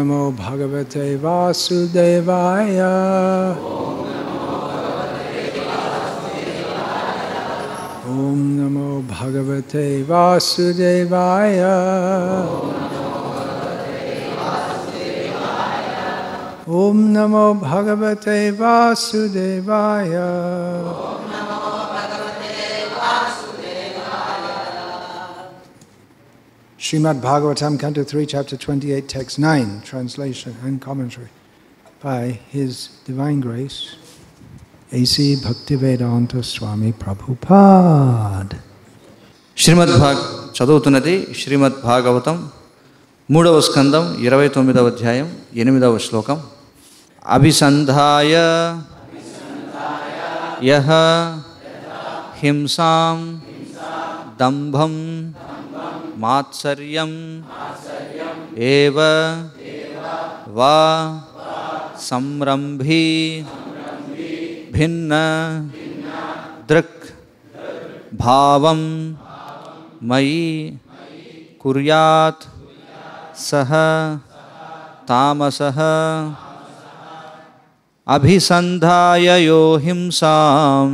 नमो भगवते वासुदेवाय। ओम नमो भगवते वासुदेवाय। ओम नमो भगवते वासुदेवाय। Srimad Bhagavatam, Canto 3, Chapter 28, Text 9, translation and commentary by His Divine Grace, A.C. Bhaktivedanta Swami Prabhupada. చదువుతున్నది శ్రీమద్ భాగవతం 3వ స్కందం 29వ అధ్యాయం 8వ శ్లోకం. అభిసంధాయ యః హింసాం దంభం మాత్సర్యం ఏవ వా సంరంభీ భిన్న దృక్ భావం మయి కుర్యాత్ సహ తామసః అభిసంధాయ యో హింసాం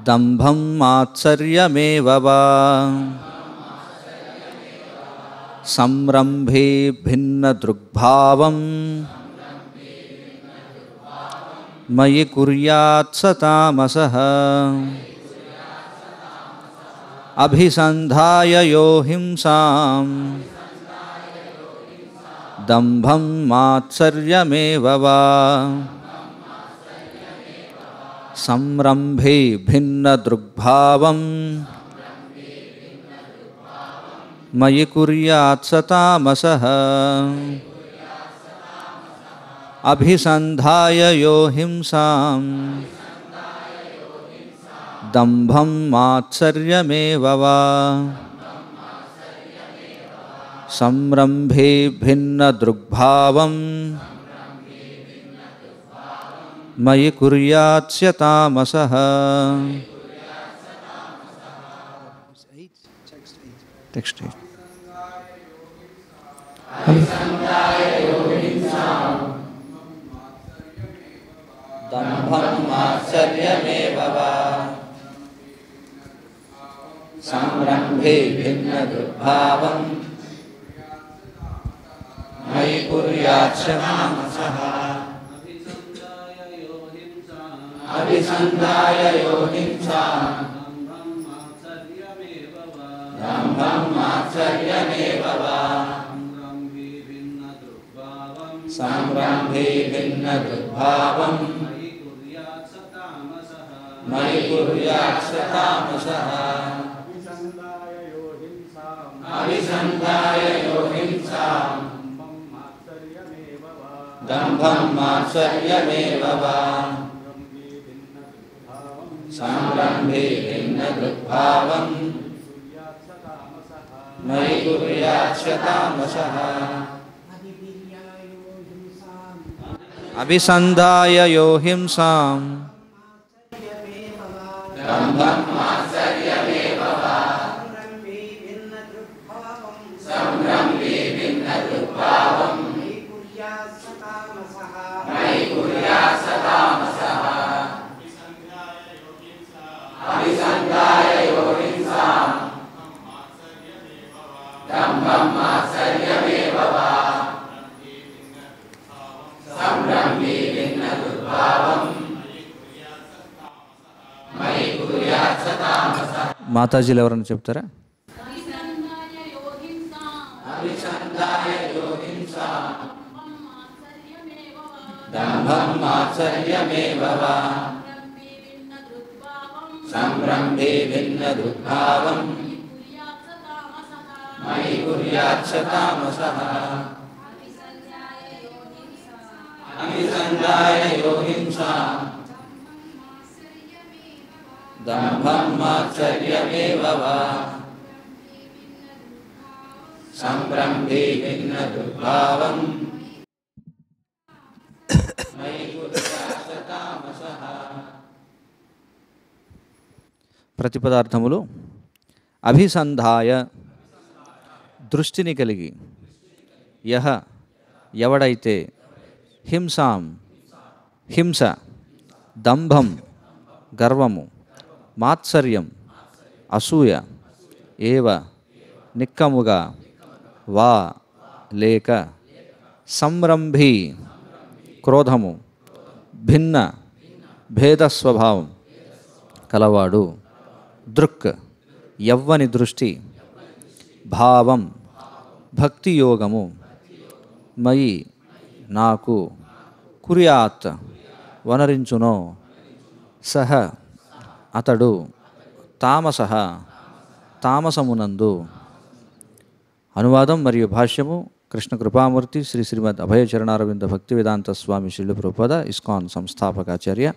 దంభం మాత్సర్యమేవ వా సంరంభే భిన్న దృగ్భావం మయి కుర్యాత్ స తామసః అభిసంధాయ యో హింసాం దంభం మాత్సర్యమేవ వా సంరంభే భిన్న దృగ్భావం మయి కుర్యాత్ స తామసః అభిసంధాయ యో హింసాం దంభం మాత్సర్యమేవ వా సంరంభే భిన్న దృగ్భావం మయి కుర్యాత్ స తామసః. టెక్స్ట్ 8. దంభం మాత్సర్యమేవ వా సంరంభే భిన్న దృగ్భావం మయి కుర్యాత్ స తామసః అభిసంధాయ యో హింసాం దంభం మాత్సర్యమేవ వా సంరంభే భిన్న దృగ్భావం మయి కుర్యాత్ స తామసః అభిసంధాయ యో హింసాం దంభం మాత్సర్యమేవ వా సంరంభే భిన్న దృగ్భావం మయి కుర్యాత్ స తామసః అభిసంధాయ యో హింసాం దంభం మాత్సర్యమేవ వా సంరంభే భిన్న దృగ్భావం మయి కుర్యాత్ స తామసః అభిసంధాయ యో హింసాం దంభం మాత్సర్యమేవ వా సంరంభే భిన్న దృగ్భావం మయి కుర్యాత్ స తామసః. మాతాజీలు ఎవరన్నా చెప్తారా? అభిసంధాయ యో హింసాం దంభం మాత్సర్యమేవ వా సంరంభే భిన్న దృగ్భావం మయి కుర్యాత్ స తామసః అభిసంధాయ యో హింసాం దంభం మాత్సర్యమేవ వా సంరంభే భిన్న దృగ్భావం మయి కుర్యాత్ స తామసః. ప్రతిపదార్థములు. అభిసంధాయ దృష్టిని కలిగి యహ ఎవడైతే హింసాం హింస దంభం గర్వము మాత్సర్యం అసూయ ఏవ నిక్కముగా వా లేక సంరంభి క్రోధము భిన్న భేద స్వభావం కలవాడు దృక్ యవ్వని దృష్టి భావం భక్తి యోగము మయి నాకు కుర్యాత్ వనరించునో సహ అతడు తామసః తామసమునందు. అనువాదం మరియు భాష్యము కృష్ణ కృపామూర్తి శ్రీ శ్రీమద్ అభయచరణారవింద భక్తి వేదాంత స్వామి శ్రీల ప్రభుపాద ఇస్కాన్ సంస్థాపకాచార్య.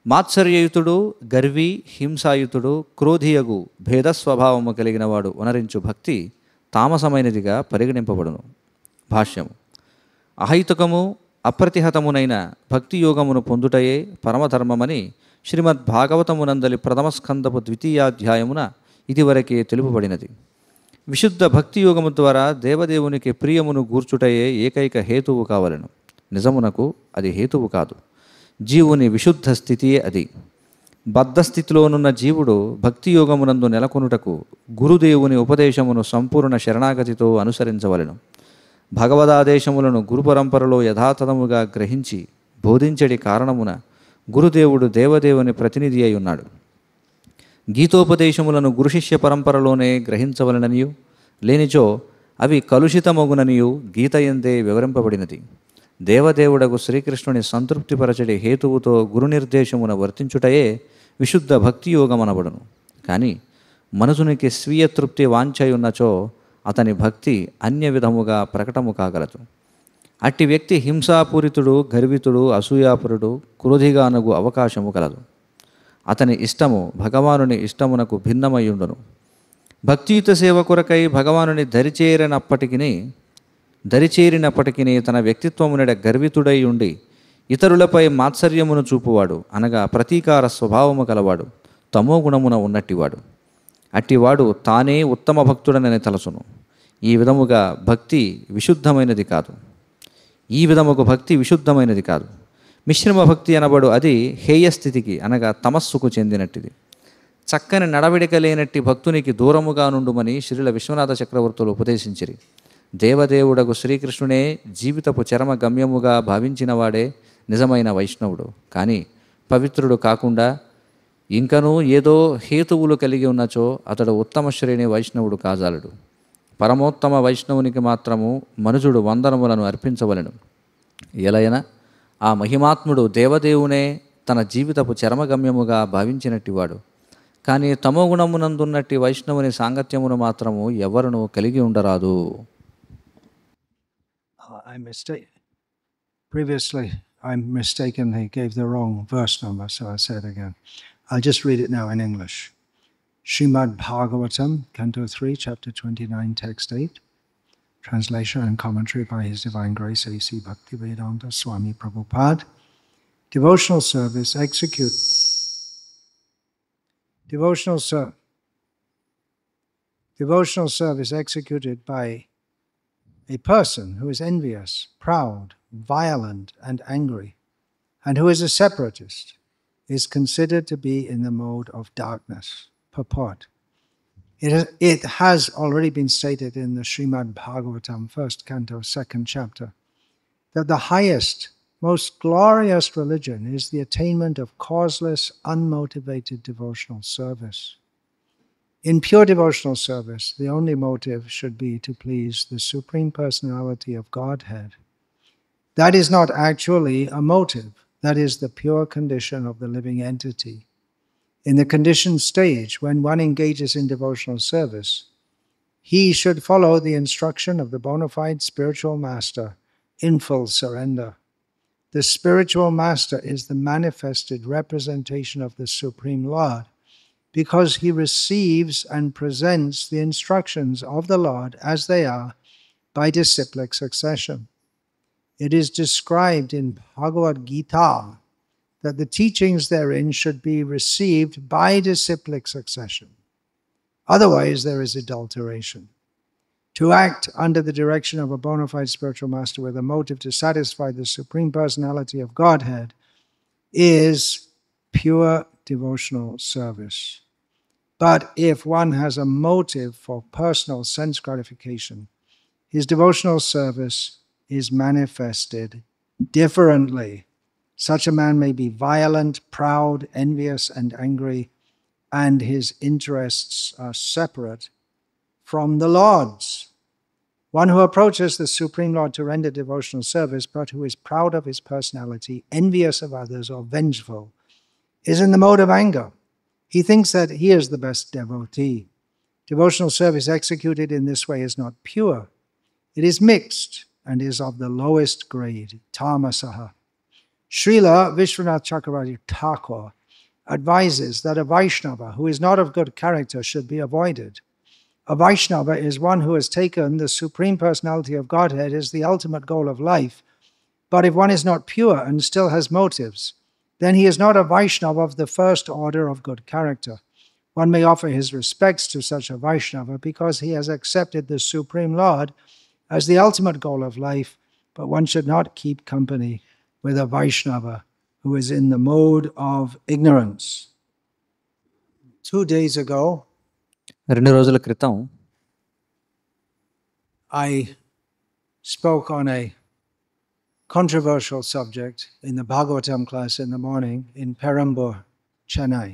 మాత్సర్యయుతుడు గర్వి హింసాయుతుడు క్రోధియగు భేదస్వభావము కలిగిన వాడు వనరించు భక్తి తామసమైనదిగా పరిగణింపబడును. భాష్యము అహైతుకము అప్రతిహతమునైన భక్తి యోగమును పొందుటయే పరమధర్మమని శ్రీమద్ భాగవతమునందలి ప్రథమ స్కందపు ద్వితీయాధ్యాయమున ఇదివరకే తెలుపబడినది. విశుద్ధ భక్తి యోగము ద్వారా దేవదేవునికి ప్రియమును గూర్చుటయే ఏకైక హేతువు కావలెను. నిజమునకు అది హేతువు కాదు, జీవుని విశుద్ధ స్థితియే అది. బద్ధస్థితిలోనున్న జీవుడు భక్తి యోగమునందు నెలకొనుటకు గురుదేవుని ఉపదేశమును సంపూర్ణ శరణాగతితో అనుసరించవలెను. భగవదాదేశములను గురుపరంపరలో యథాతథముగా గ్రహించి బోధించడి కారణమున గురుదేవుడు దేవదేవుని ప్రతినిధి అయి ఉన్నాడు. గీతోపదేశములను గురుశిష్య పరంపరలోనే గ్రహించవలననియు లేనిచో అవి కలుషితమగుననియు గీతయందే వివరింపబడినది. దేవదేవుడకు శ్రీకృష్ణుని సంతృప్తిపరచడి హేతువుతో గురునిర్దేశమున వర్తించుటయే విశుద్ధ భక్తి యోగమనబడును. కానీ మనసునికి స్వీయ తృప్తి వాంఛయున్నచో అతని భక్తి అన్య విధముగా ప్రకటము కాగలదు. అట్టి వ్యక్తి హింసాపూరితుడు గర్వితుడు అసూయాపురుడు క్రోధిగా అనగు అవకాశము కలదు. అతని ఇష్టము భగవానుని ఇష్టమునకు భిన్నమయ్యుండును. భక్తియుత సేవ కొరకై భగవానుని దరిచేరినప్పటికీ తన వ్యక్తిత్వమునడ గర్వితుడై ఉండి ఇతరులపై మాత్సర్యమును చూపువాడు అనగా ప్రతీకార స్వభావము కలవాడు తమో గుణమున ఉన్నట్టివాడు. అట్టివాడు తానే ఉత్తమ భక్తుడనని తలసును. ఈ విధముగా భక్తి విశుద్ధమైనది కాదు. మిశ్రమ భక్తి అనబడు అది హేయస్థితికి అనగా తమస్సుకు చెందినట్టిది. చక్కని నడవడిక లేనట్టి భక్తునికి దూరముగా నుండుమని శ్రీల విశ్వనాథ చక్రవర్తులు ఉపదేశించిరి. దేవదేవుడకు శ్రీకృష్ణునే జీవితపు చరమ గమ్యముగా భావించినవాడే నిజమైన వైష్ణవుడు. కానీ పవిత్రుడు కాకుండా ఇంకనూ ఏదో హేతువులు కలిగి ఉన్నచో అతడు ఉత్తమ శ్రేణి వైష్ణవుడు కాజాలడు. పరమోత్తమ వైష్ణవునికి మాత్రము మనుజుడు వందనములను అర్పించవలెను. ఎలయన ఆ మహిమాత్ముడు దేవదేవునే తన జీవితపు చరమగమ్యముగా భావించినట్టివాడు. కానీ తమో గుణమునందున్నట్టి వైష్ణవుని సాంగత్యమును మాత్రము ఎవరునూ కలిగి ఉండరాదు. Previously, I mistakenly gave the wrong verse number, so I'll say it again. I'll just read it now in English. Srimad Bhagavatam, Canto 3, Chapter 29, Text 8. Translation and commentary by His Divine Grace A.C. Bhaktivedanta Swami Prabhupada. Devotional service executed by a person who is envious, proud, violent, and angry, and who is a separatist, is considered to be in the mode of darkness. Purport. It has already been stated in the Srimad Bhagavatam, 1st Canto, 2nd Chapter, that the highest, most glorious religion is the attainment of causeless, unmotivated devotional service. In pure devotional service, the only motive should be to please the Supreme Personality of Godhead. That is not actually a motive, that is the pure condition of the living entity. In the conditioned stage, when one engages in devotional service, he should follow the instruction of the bona fide spiritual master in full surrender. The spiritual master is the manifested representation of the Supreme Lord, because he receives and presents the instructions of the Lord as they are by disciplic succession. It is described in Bhagavad Gita that the teachings therein should be received by disciplic succession. Otherwise, there is adulteration. To act under the direction of a bona fide spiritual master with a motive to satisfy the Supreme Personality of Godhead is pure devotional service. But if one has a motive for personal sense gratification, his devotional service is manifested differently. Such a man may be violent, proud, envious, and angry, and his interests are separate from the Lord's. One who approaches the Supreme Lord to render devotional service, but who is proud of his personality, envious of others, or vengeful, is in the mode of anger. He thinks that he is the best devotee. Devotional service executed in this way is not pure. It is mixed and is of the lowest grade, tamasaha. Srila Vishwanath Chakravarti Thakur advises that a Vaishnava who is not of good character should be avoided. A Vaishnava is one who has taken the Supreme Personality of Godhead as the ultimate goal of life, but if one is not pure and still has motives, then he is not a Vaishnava of the first order of good character. One may offer his respects to such a Vaishnava because he has accepted the Supreme Lord as the ultimate goal of life, but one should not keep company with a Vaishnava who is in the mode of ignorance. 2 days ago, 2 రోజుల క్రితం I spoke on a controversial subject in the Bhagavatam class in the morning in Perambur, Chennai.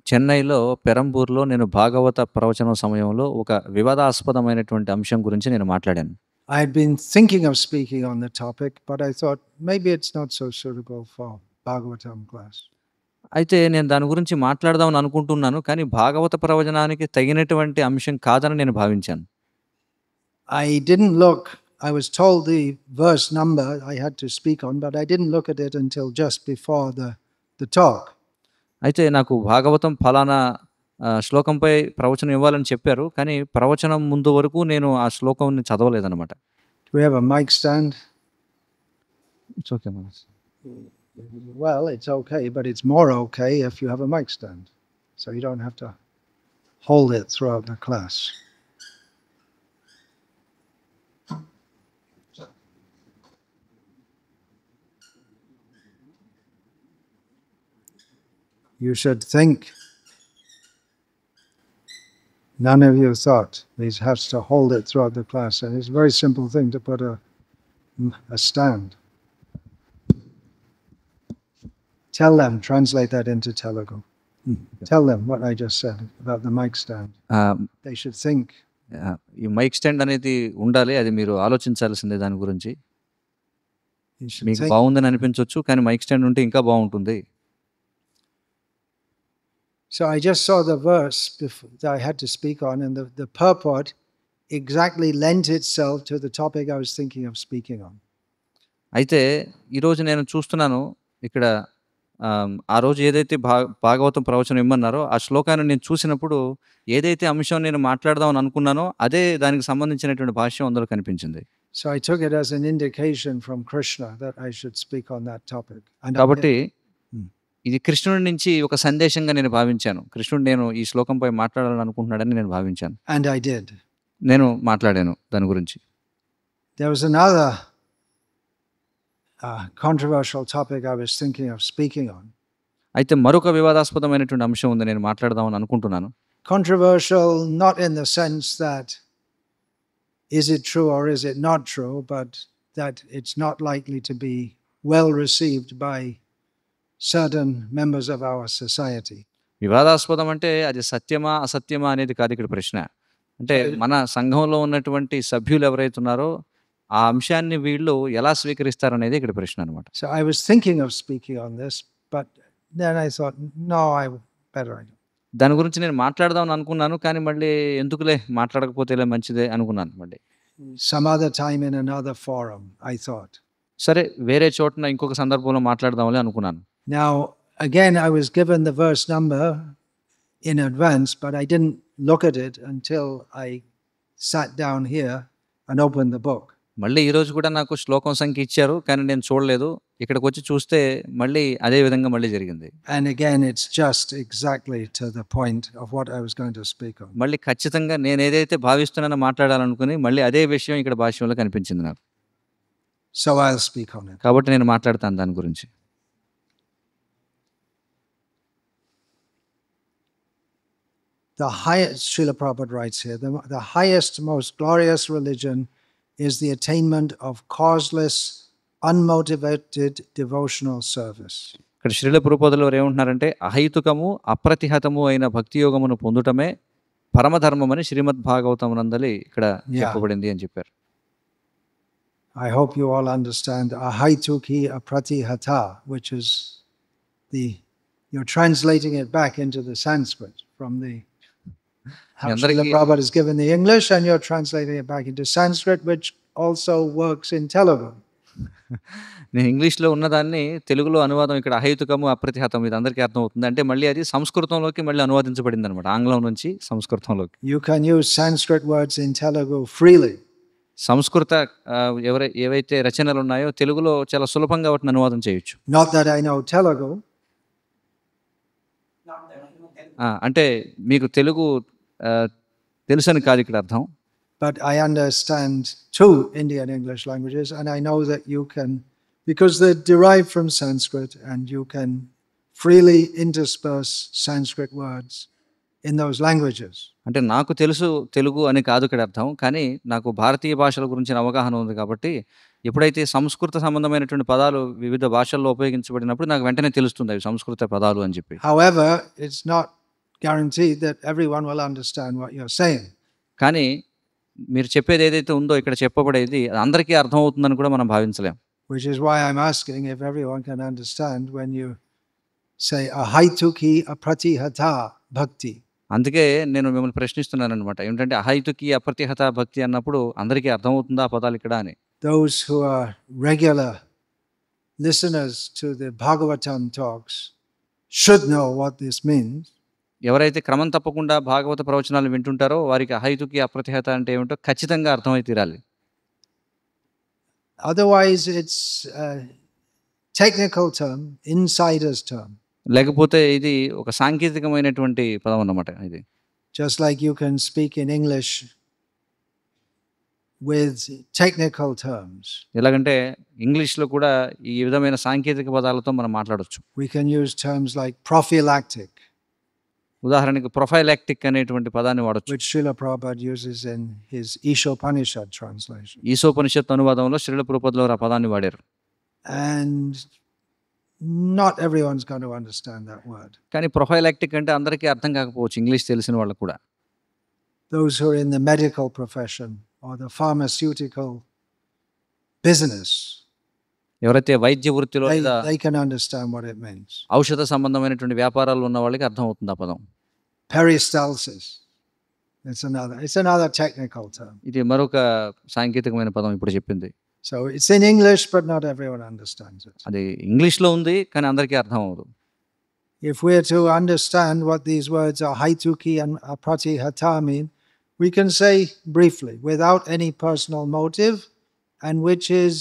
చెన్నైలో పెరంబూర్లో నేను భాగవత ప్రవచనం సమయంలో ఒక వివాదాస్పదమైనటువంటి అంశం గురించి నేను మాట్లాడాను. I had been thinking of speaking on the topic, but I thought maybe it's not so suitable for Bhagavatam class. అయితే నేను దాని గురించి మాట్లాడదామని అనుకుంటున్నాను, కానీ భాగవత ప్రవచనానికి తగినటువంటి అంశం కాదని నేను భావించాను. I didn't look, I was told the verse number I had to speak on, but I didn't look at it until just before the talk. అయితే నాకు భాగవతం ఫలానా శ్లోకంపై ప్రవచనం ఇవ్వాలని చెప్పారు, కానీ ప్రవచనం ముందు వరకు నేను ఆ శ్లోకంని చదవలేదన్నమాట. Do we have a mic stand? It's okay, Manas. Well, it's okay, but it's more okay if you have a mic stand. So you don't have to hold it throughout the class. You should think. None of you thought he has to hold it throughout the class, and it's a very simple thing to put a stand. Tell them, translate that into Telugu. Tell them what I just said about the mic stand. They should think. ఈ mic stand అనేది ఉండాలి, అది మీరు ఆలోచించాల్సిందే దాని గురించి. You should మీకు think. బాగుందని అనిపించవచ్చు, కానీ మైక్ స్టాండ్ ఉంటే ఇంకా బాగుంటుంది. So I just saw the verse that I had to speak on, and the purport exactly lent itself to the topic I was thinking of speaking on. అయితే ఈరోజు నేను చూస్తున్నాను ఇక్కడ ఆ రోజు ఏదైతే భాగవతం ప్రవచనం ఇమ్మన్నారో ఆ శ్లోకాన్ని నేను చూసినప్పుడు ఏదైతే అంశం నేను మాట్లాడదామని అనుకున్నానో అదే దానికి సంబంధించినటువంటి భాష్యం అందులో కనిపించింది. So I took it as an indication from Krishna that I should speak on that topic. And కాబట్టి ఇది కృష్ణుడి నుంచి ఒక సందేశంగా నేను భావించాను. కృష్ణుడు నేను ఈ శ్లోకంపై మాట్లాడాలని అనుకుంటున్నాడని నేను భావించాను. And I did. నేను మాట్లాడాను దాని గురించి. There was another controversial topic I was thinking of speaking on. అయితే మరొక వివాదాస్పదమైనటువంటి అంశం ఉంది, నేను మాట్లాడదామని అనుకుంటున్నాను. Controversial not in the sense that is it true or is it not true, but that it's not likely to be well received by certain members of our society. వివాదాస్పదం అంటే అది సత్యమా అసత్యమా అనేది కాదు ఇక్కడ ప్రశ్న. అంటే మన సంఘంలో ఉన్నటువంటి సభ్యులు ఎవరైతే ఉన్నారో ఆ అంశాన్ని వీళ్ళు ఎలా స్వీకరిస్తారనేది ఇక్కడ ప్రశ్న అన్నమాట. So I was thinking of speaking on this, but then I thought, no, I better. దాని గురించి నేను మాట్లాడదామని అనుకున్నాను, కానీ మళ్ళీ ఎందుకులే మాట్లాడకపోతేలే మంచిదే అనుకున్నాను మళ్ళీ. Some other time in another forum, I thought. సరే వేరే చోటన ఇంకొక సందర్భంలో మాట్లాడదామని అనుకున్నాను. Now, again, I was given the verse number in advance, but I didn't look at it until I sat down here and opened the book. మళ్ళీ ఈరోజు కూడా నాకు శ్లోకం సంఖ్య ఇచ్చారు. కానీ నేను చూడలేదు. ఇక్కడికొచ్చి చూస్తే మళ్ళీ అదే విధంగా మళ్ళీ జరిగింది. And again, it's just exactly to the point of what I was going to speak on. మళ్ళీ ఖచ్చితంగా నేనేదైతే భావిస్తున్నానో మాట్లాడాలనుకుని మళ్ళీ అదే విషయం ఇక్కడ భాష్యంలో కనిపించింది నాకు. So I'll speak on it. కాబట్టి నేను మాట్లాడతాను దాని గురించి. The highest, Srila Prabhupada writes here, the highest, most glorious religion is the attainment of causeless, unmotivated devotional service. ఇక్కడ శ్రీల ప్రభుపాదులు వారు ఏమంటున్నారంటే అహైతుకము అప్రతిహతము అయిన భక్తి యోగమును పొందుటమే పరమధర్మమని శ్రీమద్ భాగవతం నందలి ఇక్కడ చెప్పబడింది అని చెప్పారు. I hope you all understand ahaituki apratihata, which is you're translating it back into the Sanskrit from the how Srila Prabhupada has given the English, and you're translating it back into Sanskrit, which also works in Telugu. నేను ఇంగ్లీష్లో ఉన్నదాన్ని తెలుగులో అనువాదం ఇక్కడ అహైతుకము అప్రతిహతం ఇది అందరికీ అర్థమవుతుంది. అంటే మళ్ళీ అది సంస్కృతంలోకి మళ్ళీ అనువాదించబడింది అనమాట, ఆంగ్లం నుంచి సంస్కృతంలోకి. You can use Sanskrit words in Telugu freely. సంస్కృత ఏవైతే రచనలు ఉన్నాయో తెలుగులో చాలా సులభంగా వాటిని అనువాదం చేయొచ్చు. Not that I know Telugu. అంటే మీకు తెలుగు తెలుసని కాదు ఇక్కడ అర్థం. But I understand two Indian English languages, and I know that you can, because they're derived from Sanskrit, and you can freely intersperse Sanskrit words in those languages. అంటే నాకు తెలుసు తెలుగు అని కాదు ఇక్కడ అర్థం, కానీ నాకు భారతీయ భాషల గురించిన అవగాహన ఉంది కాబట్టి ఎప్పుడైతే సంస్కృత సంబంధమైనటువంటి పదాలు వివిధ భాషల్లో ఉపయోగించబడినప్పుడు నాకు వెంటనే తెలుస్తుంది అవి సంస్కృత పదాలు అని చెప్పి. However, it's not guaranteed that everyone will understand what you're saying. కానీ మీరు చెప్పేది ఏదైతే ఉందో ఇక్కడ చెప్పబడేది అందరికీ అర్థం అవుతుందని కూడా మనం భావించలేం. Which is why I'm asking if everyone can understand when you say ahaituki apratihata bhakti. అందుకే నేను మిమ్మల్ని ప్రశ్నిస్తున్నాను అనమాట. ఏంటంటే అహైతుకి అప్రతిహత భక్తి అన్నప్పుడు అందరికీ అర్థమవుతుందా ఆ పదాలు ఇక్కడ అని. Those who are regular listeners to the Bhagavatam talks should know what this means. ఎవరైతే క్రమం తప్పకుండా భాగవత ప్రవచనాలు వింటుంటారో వారికి అహైతుకి అప్రతిహత అంటే ఏమిటో ఖచ్చితంగా అర్థమై తీరాలి. Otherwise it's a technical term, insider's term. లేకపోతే ఇది ఒక సాంకేతికమైనటువంటి పదం అన్నమాట ఇది. Just like you can speak in English with technical terms. ఎలాగంటే ఇంగ్లీష్లో కూడా ఈ విధమైన సాంకేతిక పదాలతో మనం మాట్లాడొచ్చు. We can use terms like prophylactic. ఉదాహరణకి ప్రొఫైలాక్టిక్ అనేటువంటి పదాన్ని వాడొచ్చు. Which Srila Prabhupada uses in his Ishopanishad translation. Ishopanishad అనువాదంలో Srila ప్రభుపాదులు వారు ఆ పదాన్ని వాడారు. And not everyone's going to understand that word. కానీ ప్రొఫైలాక్టిక్ అంటే అందరికీ అర్థం కాకపోవచ్చు ఇంగ్లీష్ తెలిసిన వాళ్ళకు కూడా. Those who are in the medical profession or the pharmaceutical business, ఎవరైతే వైద్య వృత్తిలో they can understand what it means. ఔషధ సంబంధమైనటువంటి వ్యాపారాలు ఉన్న వాళ్ళకి అర్థం అవుతుంది ఆ పదం. Peristalsis. It's another technical term. ఇది మరొక సాంకేతికమైన పదం ఇప్పుడు చెప్పింది. So it's in English, but not everyone understands it. అది ఇంగ్లీష్లో ఉంది కానీ అందరికీ అర్థం అవ్వదు. If we're to understand what these words are haituki and apratihata mean, we can say briefly, without any personal motive, and which is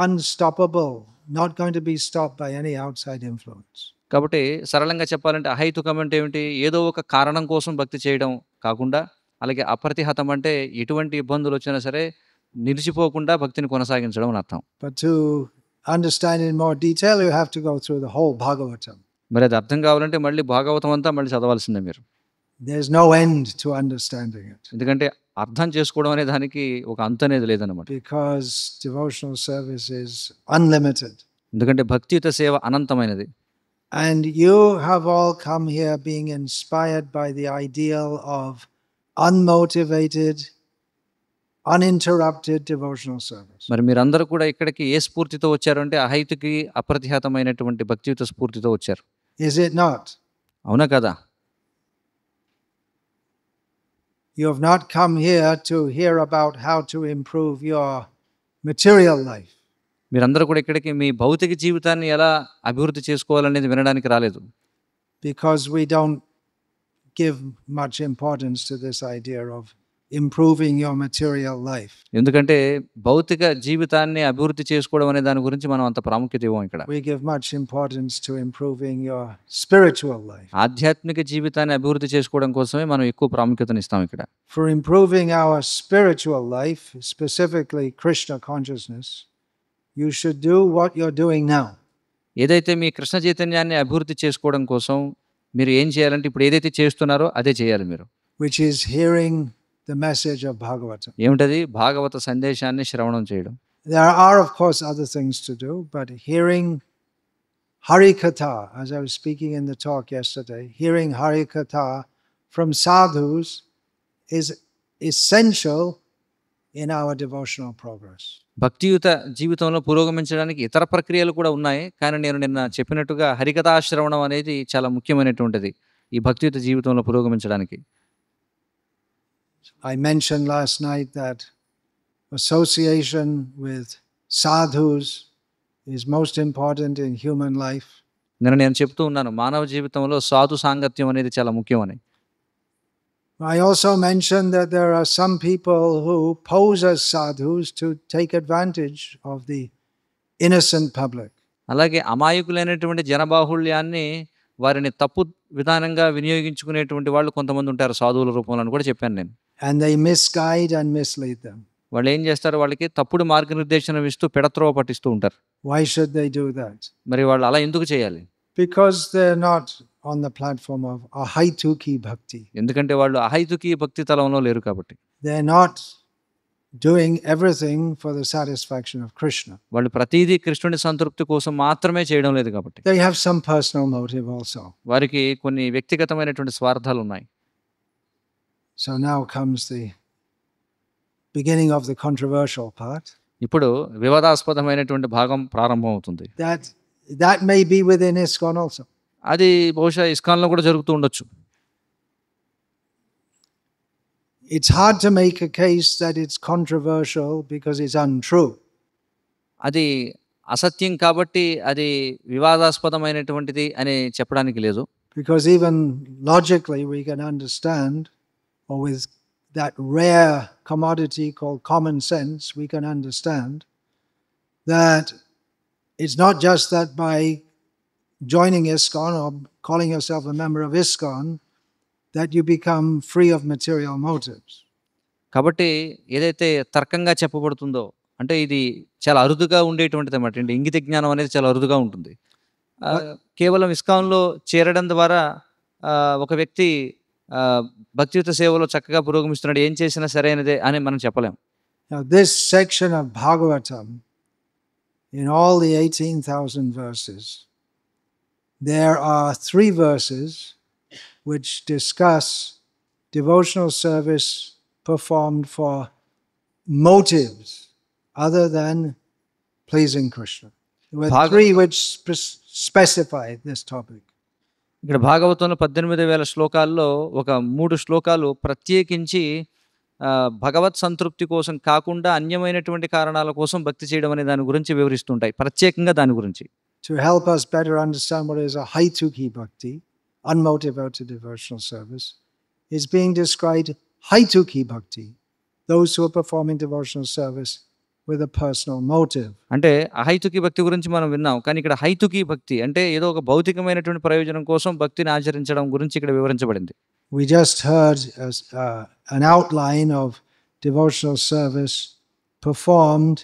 unstoppable, not going to be stopped by any outside influence. కాబట్టి సరళంగా చెప్పాలంటే అహైతుకం అంటే ఏమిటి? ఏదో ఒక కారణం కోసం భక్తి చేయడం కాకుండా, అలాగే అప్రతిహతం అంటే ఎటువంటి ఇబ్బందులు వచ్చినా సరే నిలిచిపోకుండా భక్తిని కొనసాగించడం అని అర్థం. But to understand in more detail, you have to go through the whole Bhagavatam. మరి అది అర్థం కావాలంటే మళ్ళీ భాగవతం అంతా మళ్ళీ చదవాల్సిందే మీరు. There's no end to understanding it. ఎందుకంటే అర్థం చేసుకోవడం అనే దానికి ఒక అంతు అనేది లేదన్నమాట. Because devotional service is unlimited. ఎందుకంటే భక్తియుత సేవ అనంతమైనది. And you have all come here being inspired by the ideal of unmotivated, uninterrupted devotional service. మరి మీరందరూ కూడా ఇక్కడికి ఏ స్ఫూర్తితో వచ్చారు అంటే అహైతుకి అప్రతిహతమైనటువంటి భక్తియుత స్ఫూర్తితో వచ్చారు. Is it not? అవునా కదా? You have not come here to hear about how to improve your material life. మీరందరూ కూడా ఇక్కడికి మీ భౌతిక జీవితాన్ని ఎలా అభివృద్ధి చేసుకోవాలనేది వినడానికి రాలేదు. Because we don't give much importance to this idea of improving your material life. ఎందుకంటే భౌతిక జీవితాన్ని అభివృద్ధి చేసుకోవడం అనే దాని గురించి మనం అంత ప్రాముఖ్యత ఇవ్వం ఇక్కడ. We give much importance to improving your spiritual life. ఆధ్యాత్మిక జీవితాన్ని అభివృద్ధి చేసుకోవడం కోసమే మనం ఎక్కువ ప్రాముఖ్యతను ఇస్తాం ఇక్కడ. For improving our spiritual life, specifically Krishna consciousness, you should do what you're doing now. ఏదైతే మీ కృష్ణ చైతన్యాన్ని అభివృద్ధి చేసుకోవడం కోసం మీరు ఏం చేయాలంటే ఇప్పుడు ఏదైతే చేస్తున్నారో అదే చేయాలి మీరు. Which is hearing the message of Bhagavatam. ఏమిటది? భాగవత సందేశాన్ని శ్రవణం చేయడం. There are of course other things to do, but hearing Harikatha, as I was speaking in the talk yesterday, hearing Harikatha from sadhus is essential in our devotional progress. భక్తియుత జీవితంలో పురోగమించడానికి ఇతర ప్రక్రియలు కూడా ఉన్నాయి, కానీ నేను నిన్న చెప్పినట్టుగా హరికథాశ్రవణం అనేది చాలా ముఖ్యమైనటువంటిది ఈ భక్తియుత జీవితంలో పురోగమించడానికి. I mentioned last night that association with sadhus is most important in human life. నేను చెప్తూ ఉన్నాను మానవ జీవితంలో సాధు సాంగత్యం అనేది చాలా ముఖ్యమని. I also mentioned that there are some people who pose as sadhus to take advantage of the innocent public. అలాగే అమాయకులైనటువంటి జనబాహుళ్యాన్ని వారిని తప్పు విధానంగా వినియోగించుకునేటువంటి వాళ్ళు కొంతమంది ఉంటారు సాధువుల రూపంలో అని కూడా చెప్పాను నేను. And they misguide and mislead them. వాళ్ళు ఏం చేస్తారు? వాళ్ళకి తప్పుడు మార్గనిర్దేశనం ఇస్తూ పెడత్రోవ పట్టిస్తూ ఉంటారు. Why should they do that? మరి వాళ్ళు అలా ఎందుకు చేయాలి? Because they're not on the platform of ahaituki bhakti. ఎందుకంటే వాళ్ళు అహైతుకి భక్తి తలంలో లేరు కాబట్టి. They're not doing everything for the satisfaction of Krishna. వాళ్ళు ప్రతిదీ కృష్ణుని సంతృప్తి కోసం మాత్రమే చేయడం లేదు కాబట్టి. They have some personal motive also. వారికి కొన్ని వ్యక్తిగతమైనటువంటి స్వార్థాలు ఉన్నాయి. So now comes the beginning of the controversial part. ఇప్పుడు వివాదాస్పదమైనటువంటి భాగం ప్రారంభం అవుతుంది. That may be within ISKCON also. అది బహుశా ఇస్కాన్లో కూడా జరుగుతూ ఉండొచ్చు. It's hard to make a case that it's controversial because it's untrue. అది అసత్యం కాబట్టి అది వివాదాస్పదమైనటువంటిది అని చెప్పడానికి లేదు. Because even logically we can understand, or with that rare commodity called common sense, we can understand that it's not just that by joining ISKCON or calling yourself a member of ISKCON that you become free of material motives. కాబట్టి ఏదైతే తర్కంగా చెప్పబడుతుందో అంటే ఇది చాలా అరుదుగా ఉండేటువంటిది అన్నమాట. అంటే ఇంగిత జ్ఞానం అనేది చాలా అరుదుగా ఉంటుంది. కేవలం ఇస్కాన్లో చేరడం ద్వారా ఒక వ్యక్తి భక్తియుత సేవలో చక్కగా పురోగమిస్తున్నాడు, ఏం చేసినా సరైనదే అని మనం చెప్పలేం. Now this section of Bhagavatam, in all the 18,000 verses, there are 3 verses which discuss devotional service performed for motives other than pleasing Krishna. There were 3 which specify this topic. ఇక్కడ భాగవతంలో 18,000 శ్లోకాల్లో ఒక 3 శ్లోకాలు ప్రత్యేకించి భగవత్ సంతృప్తి కోసం కాకుండా అన్యమైనటువంటి కారణాల కోసం భక్తి చేయడం అనే దాని గురించి వివరిస్తుంటాయి, ప్రత్యేకంగా దాని గురించి. To help us better understand what is a haituki bhakti, unmotivated devotional service, is being described haituki bhakti, those who are performing devotional service with a personal motive. అంటే అహైతుకి భక్తి గురించి మనం విన్నాం, కానీ ఇక్కడ హైతుకి భక్తి అంటే ఏదో ఒక భౌతికమైనటువంటి ప్రయోజనం కోసం భక్తిని ఆచరించడం గురించి ఇక్కడ వివరించబడింది. We just heard an outline of devotional service performed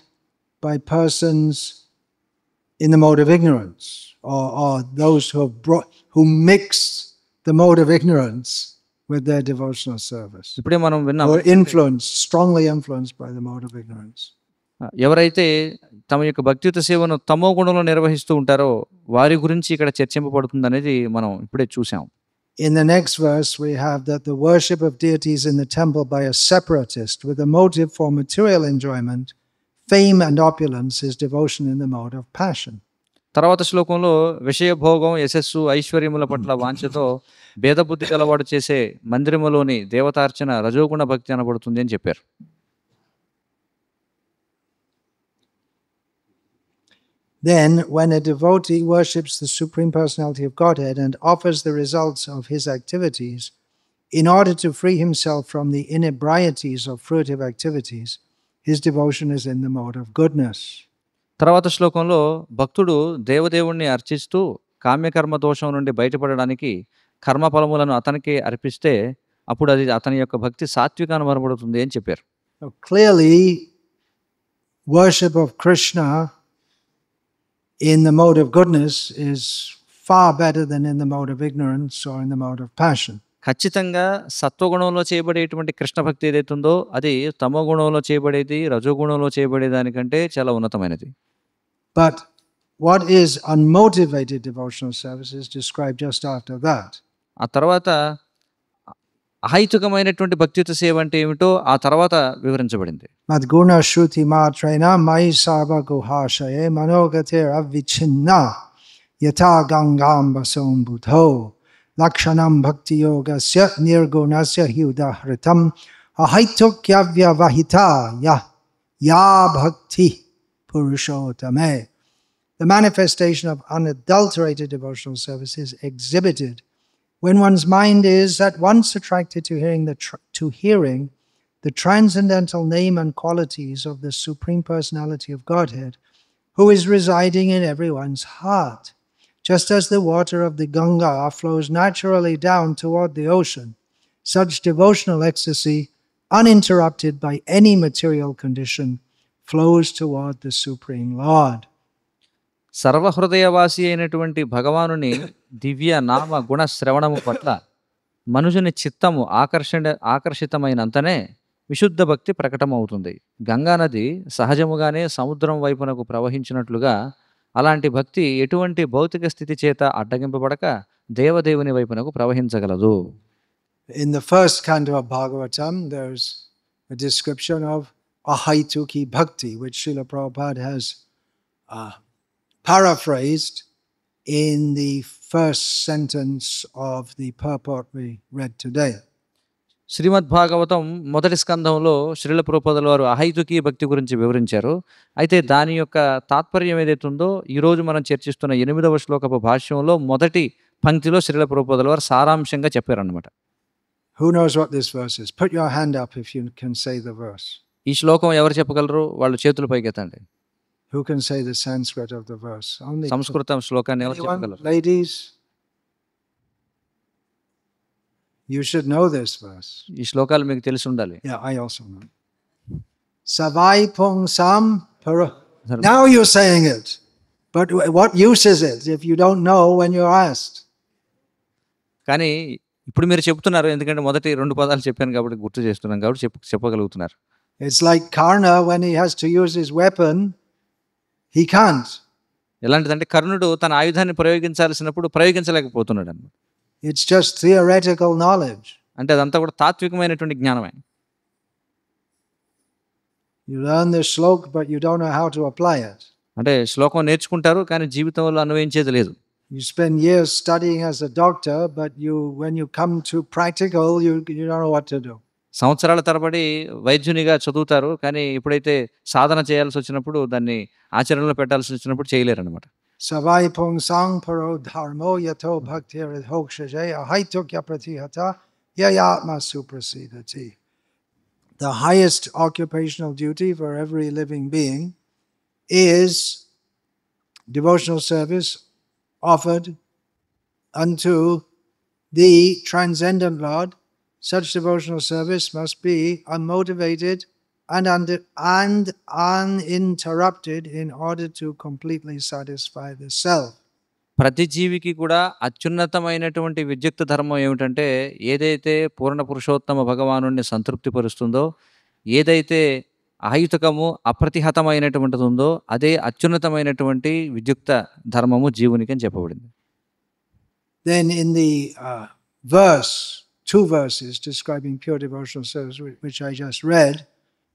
by persons in the mode of ignorance, or those who mix the mode of ignorance with their devotional service. ఇప్పుడే మనం విన్నాం, strongly influenced by the mode of ignorance. ఎవరైతే తమ యొక్క భక్తియుత సేవను తమో గుణంలో నిర్వహిస్తూ ఉంటారో వారి గురించి ఇక్కడ చర్చింపబడుతుంది అనేది మనం ఇప్పుడే చూసాం. In the next verse we have that the worship of deities in the temple by a separatist with a motive for material enjoyment, fame and opulence is devotion in the mode of passion. తర్వాత శ్లోకంలో విషయ భోగం, యశస్సు, ఐశ్వర్యముల పట్ల వాంఛతో భేదబుద్ధి కలవాడు చేసే మందిరములోని దేవతార్చన రజోగుణ భక్తి అనబడుతుంది అని చెప్పారు. Then, when a devotee worships the Supreme Personality of Godhead and offers the results of his activities in order to free himself from the inebrieties of fruitive activities, his devotion is in the mode of goodness. తర్వాత శ్లోకంలో భక్తుడు దేవదేవుణ్ణి అర్చిస్తూ కామ్యకర్మ దోషం నుండి బయటపడడానికి కర్మఫలములను అతనికి అర్పిస్తే అప్పుడు అది అతని యొక్క భక్తి సాత్వికాన్ని మరబడుతుంది అని చెప్పారు. So clearly, worship of Krishna in the mode of goodness is far better than in the mode of ignorance or in the mode of passion. ఖచ్చితంగా సత్వగుణంలో చేయబడేటువంటి కృష్ణ భక్తి ఏదైతే ఉందో అది తమో గుణంలో చేయబడేది రజోగుణంలో చేయబడే దానికంటే చాలా ఉన్నతమైనది. But what is unmotivated devotional service is described just after that. ఆ తర్వాత అహైతుకమైనటువంటి భక్తియుత సేవ అంటే ఏమిటో ఆ తర్వాత వివరించబడింది. Madguna shruti matrena mai sarva guhashaye manogatir avichinna yata gangam vasam buddho lakshanam bhakti yogasya nirgunasya hyudahritam ahaitukyavavahita ya bhakti purushotame. The manifestation of unadulterated devotional service is exhibited when one's mind is at once attracted to hearing the transcendental name and qualities of the Supreme Personality of Godhead, who is residing in everyone's heart. Just as the water of the Ganga flows naturally down toward the ocean, such devotional ecstasy, uninterrupted by any material condition, flows toward the Supreme Lord. సర్వహృదయవాసి అయినటువంటి భగవానుని దివ్య నామ గుణ శ్రవణము పట్ల మనుషుని చిత్తము ఆకర్షితమైనంతనే విశుద్ధ భక్తి ప్రకటమవుతుంది. గంగానది సహజముగానే సముద్రం వైపునకు ప్రవహించినట్లుగా అలాంటి భక్తి ఎటువంటి భౌతిక స్థితి చేత అడ్డగింపబడక దేవదేవుని వైపునకు ప్రవహించగలదు. In the first canto of Bhagavatam, there's a description of ahaituki bhakti, which Srila Prabhupada has paraphrased in the first sentence of the purport we read today. శ్రీమద్ భాగవతం మొదటి స్కంధంలో శ్రీల ప్రభుపాదుల వారు అహైతుకీ భక్తి గురించి వివరించారు. అయితే దాని యొక్క తాత్పర్యం ఏదైతే ఉందో ఈరోజు మనం చర్చిస్తున్న 8వ శ్లోకపు భాష్యంలో మొదటి పంక్తిలో శ్రీల ప్రభుపాదుల వారు సారాంశంగా చెప్పారన్నమాట. Who knows what this verse is? Put your hand up if you can say the verse. ఈ శ్లోకం ఎవరు చెప్పగలరు? వాళ్ళు చేతులు పైకెత్తండి. Who can say the Sanskrit of the verse? Only సంస్కృతం శ్లోకాన్ని ఎవరు చెప్పగలరు? Ladies, you should know this verse. ఈ శ్లోకాలు మీకు తెలిసి ఉండాలి. Yeah, I also know. Savai pong sam para. Now you're saying it. But what use is it if you don't know when you're asked? కానీ ఇప్పుడు మీరు చెప్తున్నారు, ఎందుకంటే మొదటి 2 పదాలు చెప్పాను కాబట్టి గుర్తు చేస్తున్నాం కాబట్టి చెప్పగలుగుతున్నారు. It's like Karna when he has to use his weapon, he can't. ఎలాంటిదంటే కర్ణుడు తన ఆయుధాన్ని ప్రయోగించాల్సినప్పుడు ప్రయోగించలేకపోతున్నాడు అన్నమాట. It's just theoretical knowledge. అంటే అదంతా కూడా తాత్వికమైనటువంటి జ్ఞానమే. You learn the shlok but you don't know how to apply it. అంటే శ్లోకం నేర్చుకుంటారు కానీ జీవితంలో అన్వయించేది లేదు. You spend years studying as a doctor, but when you come to practical, you don't know what to do. సంవత్సరాల తరబడి వైద్యునిగా చదువుతారు కానీ ఎప్పుడైతే సాధన చేయాల్సి వచ్చినప్పుడు దాన్ని ఆచరణలో పెట్టాల్సి వచ్చినప్పుడు చేయలేరు అనమాట. Savai pong sang paro dharmo yato bhakti hokshaje ahaitukya pratihata yayatma suprasidati. The highest occupational duty for every living being is devotional service offered unto the transcendent Lord. Such devotional service must be unmotivated and uninterrupted in order to completely satisfy the self. ప్రతి జీవికి కూడా అత్యున్నతమైనటువంటి విద్యుక్త ధర్మం ఏమిటంటే ఏదైతే పూర్ణ పురుషోత్తమ భగవానుడిని సంతృప్తిపరుస్తుందో, ఏదైతే అహైతుకము అప్రతిహతమైనటువంటిది ఉందో అదే అత్యున్నతమైనటువంటి విద్యుక్త ధర్మము జీవునికి అని చెప్పబడింది. Then in the verse, 2 verses describing pure devotional service, which I just read,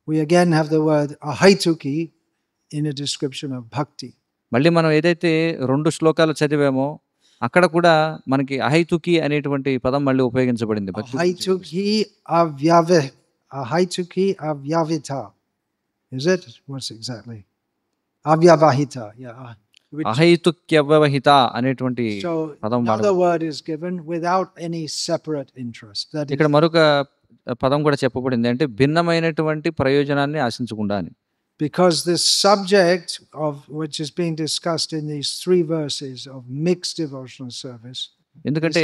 we again have the word ahaituki in a description of bhakti. మళ్ళీ మనం ఏదైతే 2 శ్లోకాలు చదివామో అక్కడ కూడా మనకి అహైతుకి అనేటువంటి పదం మళ్ళీ ఉపయోగించబడింది. అహైతుకి అవ్యవహిత. Is it? What's exactly? Avyavahita. Yeah. అహైతుక్యవ్యవహిత అనేటువంటి So పదం another word is given without any separate interest. That is, ఇక్కడ మరొక పదం కూడా చెప్పబడింది, అంటే భిన్నమైనటువంటి ప్రయోజనాన్ని ఆశించకుండా అని. because this subject of which is being discussed in these 3 verses of mixed devotional service ఎందుకంటే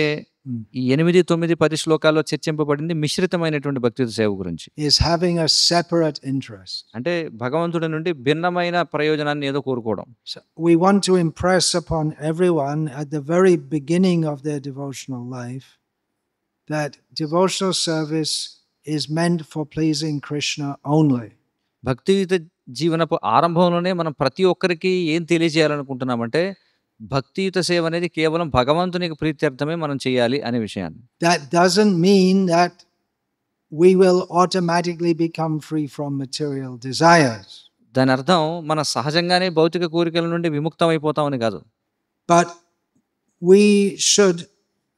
ఈ 8, 9, 10 శ్లోకాల్లో చర్చింపబడింది మిశ్రితమైనటువంటి భక్తి సేవ గురించి. is having a separate interest. అంటే భగవంతుడి నుండి భిన్నమైన ప్రయోజనాన్ని ఏదో కోరుకోవడం. So we want to impress upon everyone at the very beginning of their devotional life that devotional service is meant for pleasing Krishna only. భక్తియుత జీవనపు ఆరంభంలోనే మనం ప్రతి ఒక్కరికి ఏం తెలియజేయాలనుకుంటున్నామంటే భక్తియుత సేవ అనేది కేవలం భగవంతునికి ప్రీత్యర్థమే మనం చేయాలి అనే విషయాన్ని. That doesn't mean that we will automatically become free from material desires. దాని అర్థం మన సహజంగానే భౌతిక కోరికల నుండి విముక్తం అయిపోతామని కాదు. But we should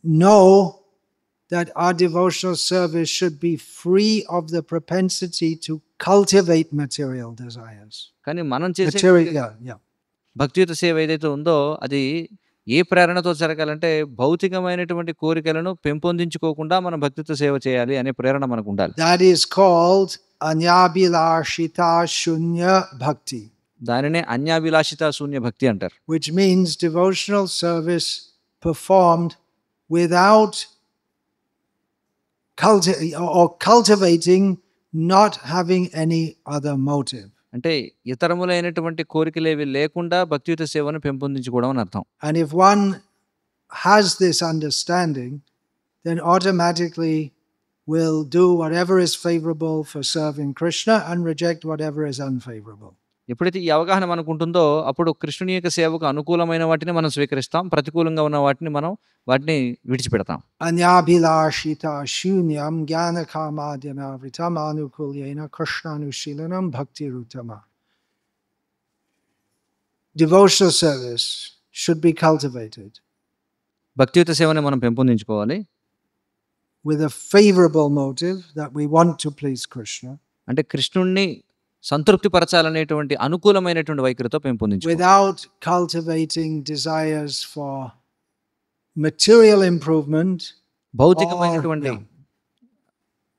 know that our devotional service should be free of the propensity to cultivate material desires. కానీ మనం చేసే Yeah. భక్తియుత సేవ ఏదైతే ఉందో అది ఏ ప్రేరణతో జరగాలంటే భౌతికమైనటువంటి కోరికలను పెంపొందించుకోకుండా మనం భక్తియుత సేవ చేయాలి అనే ప్రేరణ మనకు ఉండాలి. That is called anyabhilashita shunya bhakti. దానినే అన్యాభిలాషిత శూన్య భక్తి అంటారు. Which means devotional service performed without cultivating, not having any other motive. అంటే ఇతరములైనటువంటి కోరికలేవి లేకుండా భక్తియుత సేవను పెంపొందించుకోవడం అని అర్థం. And if one has this understanding, then automatically will do whatever is favorable for serving Krishna and reject whatever is unfavorable. ఎప్పుడైతే ఈ అవగాహన మనకు ఉంటుందో అప్పుడు కృష్ణుని యొక్క సేవకు అనుకూలమైన వాటిని మనం స్వీకరిస్తాం, ప్రతికూలంగా ఉన్న వాటిని విడిచిపెడతాం. Anyabhilashita shunyam jnana kamadyanavritam anukulyena krishnanushilanam bhaktirutama. Devotional service should be cultivated భక్తియుత సేవని మనం పెంపొందించుకోవాలి with a favorable motive that we want to please Krishna. అంటే కృష్ణుణ్ణి సంతృప్తి పరచాలనేటువంటి అనుకూలమైనటువంటి వైఖరితో పెంపొందించుకోవాలి. Without cultivating desires for material improvement,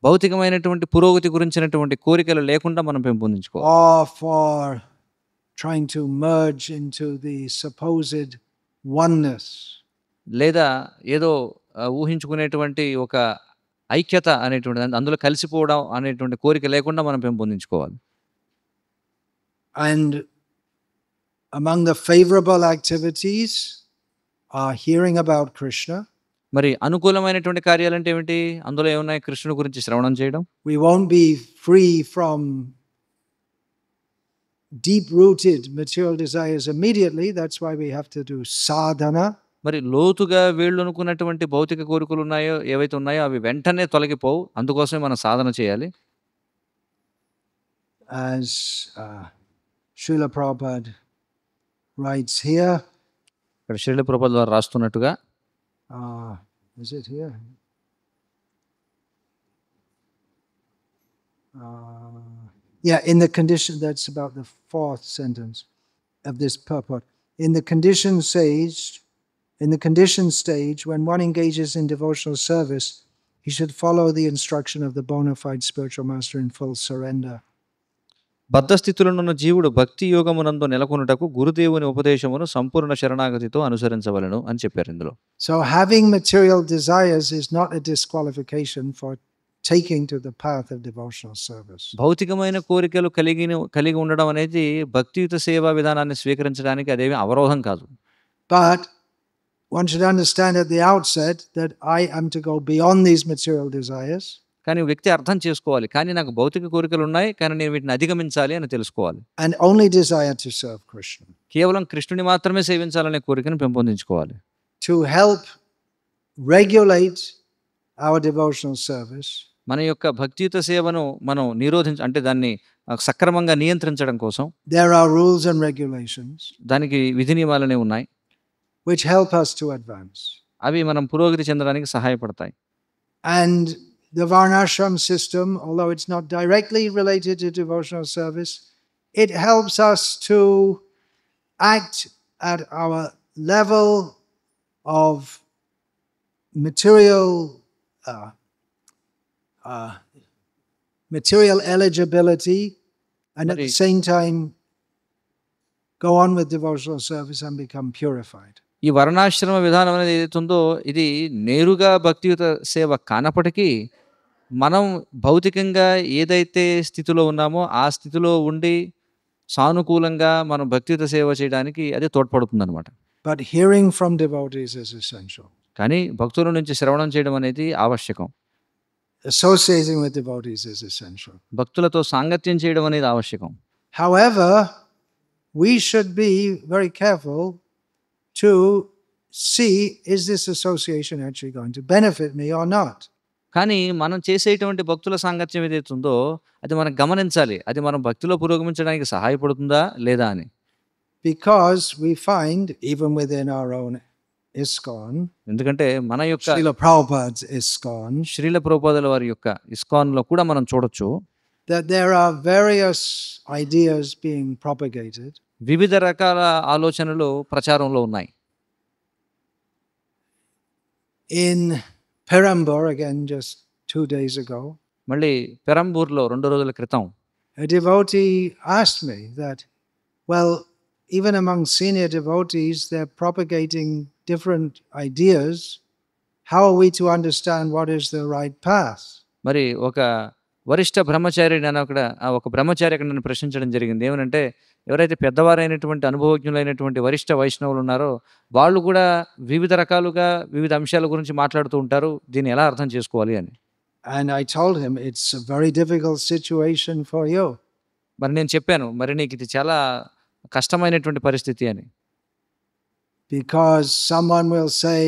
భౌతికమైనటువంటి పురోగతి గురించినటువంటి కోరికలు లేకుండా మనం పెంపొందించుకోవాలి. or for trying to merge into the supposed oneness. లేదా ఏదో ఊహించుకునేటువంటి ఒక ఐక్యత అనేటువంటి అందులో కలిసిపోవడం అనేటువంటి కోరిక లేకుండా మనం పెంపొందించుకోవాలి. And among the favorable activities are hearing about Krishna. మరి అనుకూలమైనటువంటి కార్యాలు అంటే ఏమిటి? అందులో ఏమున్నాయి? కృష్ణుడి గురించి శ్రవణం చేయడం. We won't be free from deep-rooted material desires immediately. That's why we have to do sadhana. మరి లోతుగా వీళ్ళు అనుకున్నటువంటి భౌతిక కోరికలు ఉన్నాయో ఏవైతే ఉన్నాయో అవి వెంటనే తొలగిపోవు, అందుకోసమే మనం సాధన చేయాలి. As Srila Prabhupada writes here. ఇక్కడ శ్రీల ప్రభుపాద వారు రాస్తున్నట్టుగా is it here? Yeah, in the condition, that's about the 4th sentence of this purport. In the conditioned stage, when one engages in devotional service, he should follow the instruction of the bona fide spiritual master in full surrender. బద్ధస్థితులనున్న జీవుడు భక్తి యోగమునందు నెలకొనుటకు గురుదేవుని ఉపదేశమును సంపూర్ణ శరణాగతితో అనుసరించవలెను అని చెప్పారు ఇందులో. So having material desires is not a disqualification for taking to the path of devotional service. భౌతికమైన కోరికలు కలిగి ఉండడం అనేది భక్తియుత సేవా విధానాన్ని స్వీకరించడానికి అదేమీ అవరోధం కాదు. But one should understand at the outset that I am to go beyond these material desires. కానీ వ్యక్తి అర్థం చేసుకోవాలి, కానీ నాకు భౌతిక కోరికలు ఉన్నాయి కానీ నేను వీటిని అధిగమించాలి అని తెలుసుకోవాలి. And only desire to serve Krishna. కేవలం కృష్ణుని మాత్రమే సేవించాలనే కోరికను పెంపొందించుకోవాలి. To help regulate our devotional service, మన యొక్క భక్తియుత సేవను మనం అంటే దాన్ని సక్రమంగా నియంత్రించడం కోసం there are rules and regulations దానికి విధి నియమాలనే ఉన్నాయి which help us to advance. అవి మనం పురోగతి చెందడానికి సహాయపడతాయి. And the Varnashram system, although it's not directly related to devotional service, it helps us to act at our level of material uh, uh, material eligibility, and at the మరి same time go on with devotional service and become purified. ఈ వర్ణాశ్రమ విధానం అనేది ఏదైతే ఉందో ఇది నేరుగా భక్తియుత సేవ కానప్పటికీ మనం భౌతికంగా ఏదైతే స్థితిలో ఉన్నామో ఆ స్థితిలో ఉండి సానుకూలంగా మనం భక్తియుత సేవ చేయడానికి అది తోడ్పడుతుందనమాట. But hearing from devotees is essential. కానీ భక్తుల నుంచి శ్రవణం చేయడం అనేది ఆవశ్యకం. Associating with devotees is essential. భక్తులతో సాంగత్యం చేయడం అనేది ఆవశ్యకం. However, we should be very careful to see, is this association actually going to benefit me or not? కానీ మనం చేసేటువంటి భక్తుల సాంగత్యం ఏదైతే ఉందో అది మనం గమనించాలి. అది మనం భక్తిలో పురోగమించడానికి సహాయపడుతుందా లేదా అని. Because we find, even within our own ISKCON, ఎందుకంటే మన యొక్క Srila Prabhupada's ISKCON, శ్రీల ప్రభుపాదుల వారి యొక్క ఇస్కాన్‌లో కూడా మనం చూడొచ్చు that there are various ideas being propagated. వివిధ రకాల ఆలోచనలు ప్రచారంలో ఉన్నాయి. In Perambur, again just 2 days ago, మళ్ళీ పెరంబూర్‌లో 2 రోజుల క్రితం a devotee asked me that, well, even among senior devotees, they're propagating different ideas. How are we to understand what is the right path? మరి ఒక వరిష్ఠ బ్రహ్మచారి ఒక బ్రహ్మచారి అక్కడ నన్ను ప్రశ్నించడం జరిగింది. ఏమనంటే ఎవరైతే పెద్దవారైనటువంటి అనుభవజ్ఞులైనటువంటి వరిష్ఠ వైష్ణవులు ఉన్నారో వాళ్ళు కూడా వివిధ రకాలుగా వివిధ అంశాల గురించి మాట్లాడుతూ ఉంటారు. దీన్ని ఎలా అర్థం చేసుకోవాలి అని. And I told him it's a very difficult situation for you. మరి నేను చెప్పాను మరి నీకు ఇది చాలా కష్టమైనటువంటి పరిస్థితి అని. Because someone will say,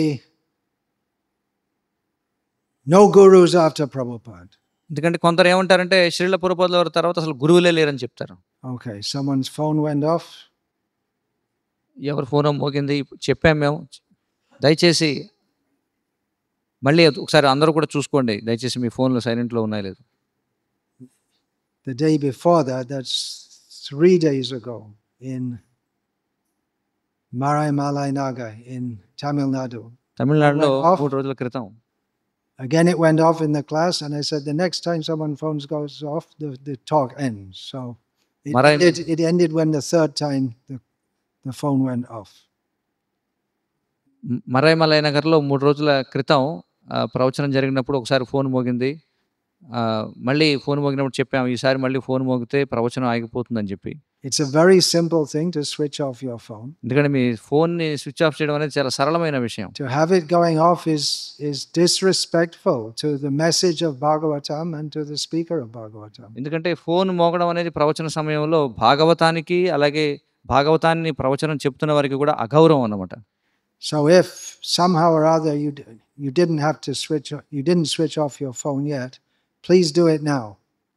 no gurus after Prabhupada. ఎందుకంటే కొందరు ఏమంటారంటే శ్రీల ప్రభుపాదుల వారి తర్వాత అసలు గురువులే లేరని చెప్తారు. Okay, someone's phone went off. ఎవరి ఫోన్ మోగింది చెప్పాం మేము. దయచేసి మళ్ళీ ఒకసారి అందరూ కూడా చూసుకోండి. దయచేసి మీ ఫోన్లు సైలెంట్లో ఉన్నాయో లేదో. The day before that, that's 3 days ago, in Maraimalai Nagar in Tamil Nadu. తమిళనాడులో Went off. 3 రోజుల క్రితం Again, it went off in the class, and I said the next time someone phones goes off, the talk ends. So it ended when the third time the phone went off. Maraimalai నగర్లో 3 రోజుల క్రితం ప్రవచనం జరిగినప్పుడు ఒకసారి phone మోగింది. మళ్ళీ phone మోగినప్పుడు చెప్పాము ఈసారి మళ్ళీ ఫోన్ మోగితే ప్రవచనం ఆగిపోతుందని చెప్పి. It's a very simple thing to switch off your phone. ఎందుకంటే మీ ఫోన్ని స్విచ్ ఆఫ్ చేయడం అనేది చాలా సరళమైన విషయం. To have it going off is disrespectful to the message of Bhagavatam and to the speaker of Bhagavatam. ఎందుకంటే ఫోన్ మోగడం అనేది ప్రవచన సమయంలో భాగవతానికి అలాగే భాగవతాన్ని ప్రవచనం చెప్తున్న వారికి కూడా అగౌరవం అన్నమాట. So if somehow or other you didn't switch off your phone yet, please do it now.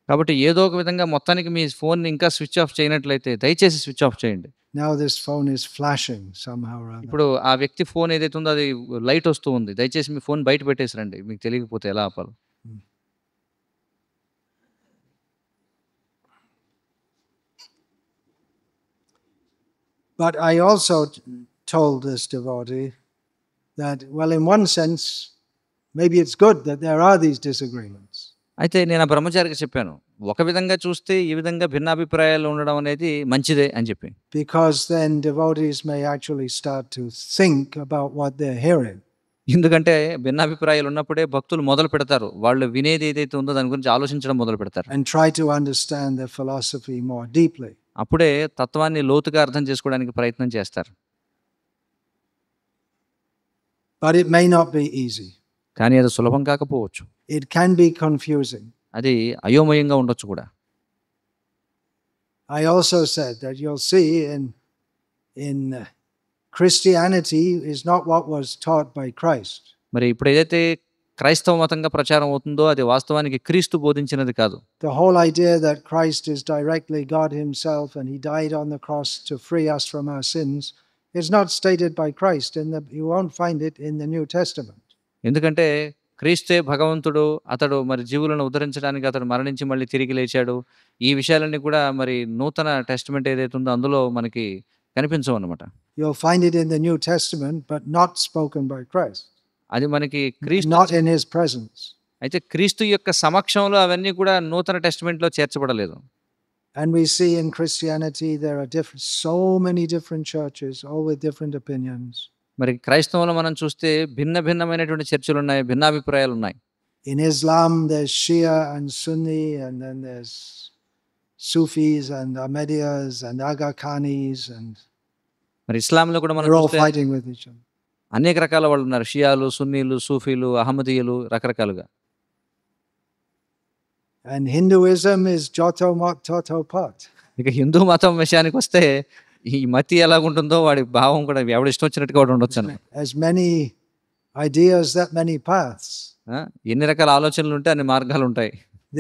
కాబట్టి ఏదో ఒక విధంగా మొత్తానికి మీ ఫోన్ని ఇంకా స్విచ్ ఆఫ్ చేయనట్లయితే దయచేసి స్విచ్ ఆఫ్ చేయండి. Now this phone is flashing somehow or other. ఇప్పుడు ఆ వ్యక్తి ఫోన్ ఏదైతే ఉందో అది లైట్ వస్తూ ఉంది. దయచేసి మీ ఫోన్ బయట పెట్టేసి రండి. మీకు తెలియకపోతే ఎలా ఆపాలి. But I also told this devotee that, well, in one sense, maybe it's good that there are these disagreements. అయితే నేను ఆ బ్రహ్మచారికి చెప్పాను. ఒక విధంగా చూస్తే ఈ విధంగా భిన్నాభిప్రాయాలు ఉండడం అనేది మంచిదే అని చెప్పి. Because then devotees may actually start to think about what they're hearing. ఎందుకంటే భిన్నాభిప్రాయాలు ఉన్నప్పుడే భక్తులు మొదలు పెడతారు. వాళ్ళు వినేది ఏదైతే ఉందో దాని గురించి ఆలోచించడం మొదలు పెడతారు. And try to understand the philosophy more deeply. అప్పుడే తత్వాన్ని లోతుగా అర్థం చేసుకోవడానికి ప్రయత్నం చేస్తారు. But it may not be easy. కానీ అది సులభం కాకపోవచ్చు. It can be confusing. అది అయోమయంగా ఉండొచ్చు కూడా. I also said that you'll see in Christianity is not what was taught by Christ. మరి ఇప్పుడు ఏదైతే క్రైస్తవ మతంగా ప్రచారం అవుతుందో అది వాస్తవానికి క్రీస్తు బోధించినది కాదు. The whole idea that Christ is directly God himself and he died on the cross to free us from our sins is not stated by Christ, and you won't find it in the New Testament. ఎందుకంటే క్రీస్తే భగవంతుడు, అతడు మరి జీవులను ఉద్ధరించడానికి అతడు మరణించి మళ్ళీ తిరిగి లేచాడు. ఈ విషయాలన్నీ కూడా మరి నూతన టెస్టమెంట్ ఏదైతే ఉందో అందులో మనకి కనిపించవు అన్నమాట. You'll find it in the New Testament, but not spoken by Christ, అది మనకి క్రీస్తు not in his presence. అయితే క్రీస్తు యొక్క సమక్షంలో అవన్నీ కూడా నూతన టెస్టమెంట్‌లో చేర్చబడలేదు. And we see in Christianity there are so many different churches, all with different opinions. మరి క్రైస్తవంలో మనం చూస్తే భిన్నమైనటువంటి చర్చలున్నాయి, భిన్నాభిప్రాయాలున్నాయి. In Islam there's Shia and Sunni, and then there's Sufis and Ahmadiyyas and Aga Khanis, and మరి ఇస్లాంలో కూడా మనం they're all చూస్తే fighting with each other. అనేక రకాల వాళ్ళు ఉన్నారు. షియాలు, సున్నీలు, సూఫీలు, అహ్మదీయులు రకరకాలుగా. And Hinduism is Joto Mot Toto Pot. ఇక హిందూ మతం విషయానికి వస్తే ఈ మతి ఎలాగుంటుందో వాడి భావం కూడా ఎవడి ఇష్టం వచ్చినట్టుగా వాడు ఉండొచ్చు. As many ideas, that many paths. ఎన్ని రకాల ఆలోచనలు ఉంటే అన్ని మార్గాలు ఉంటాయి.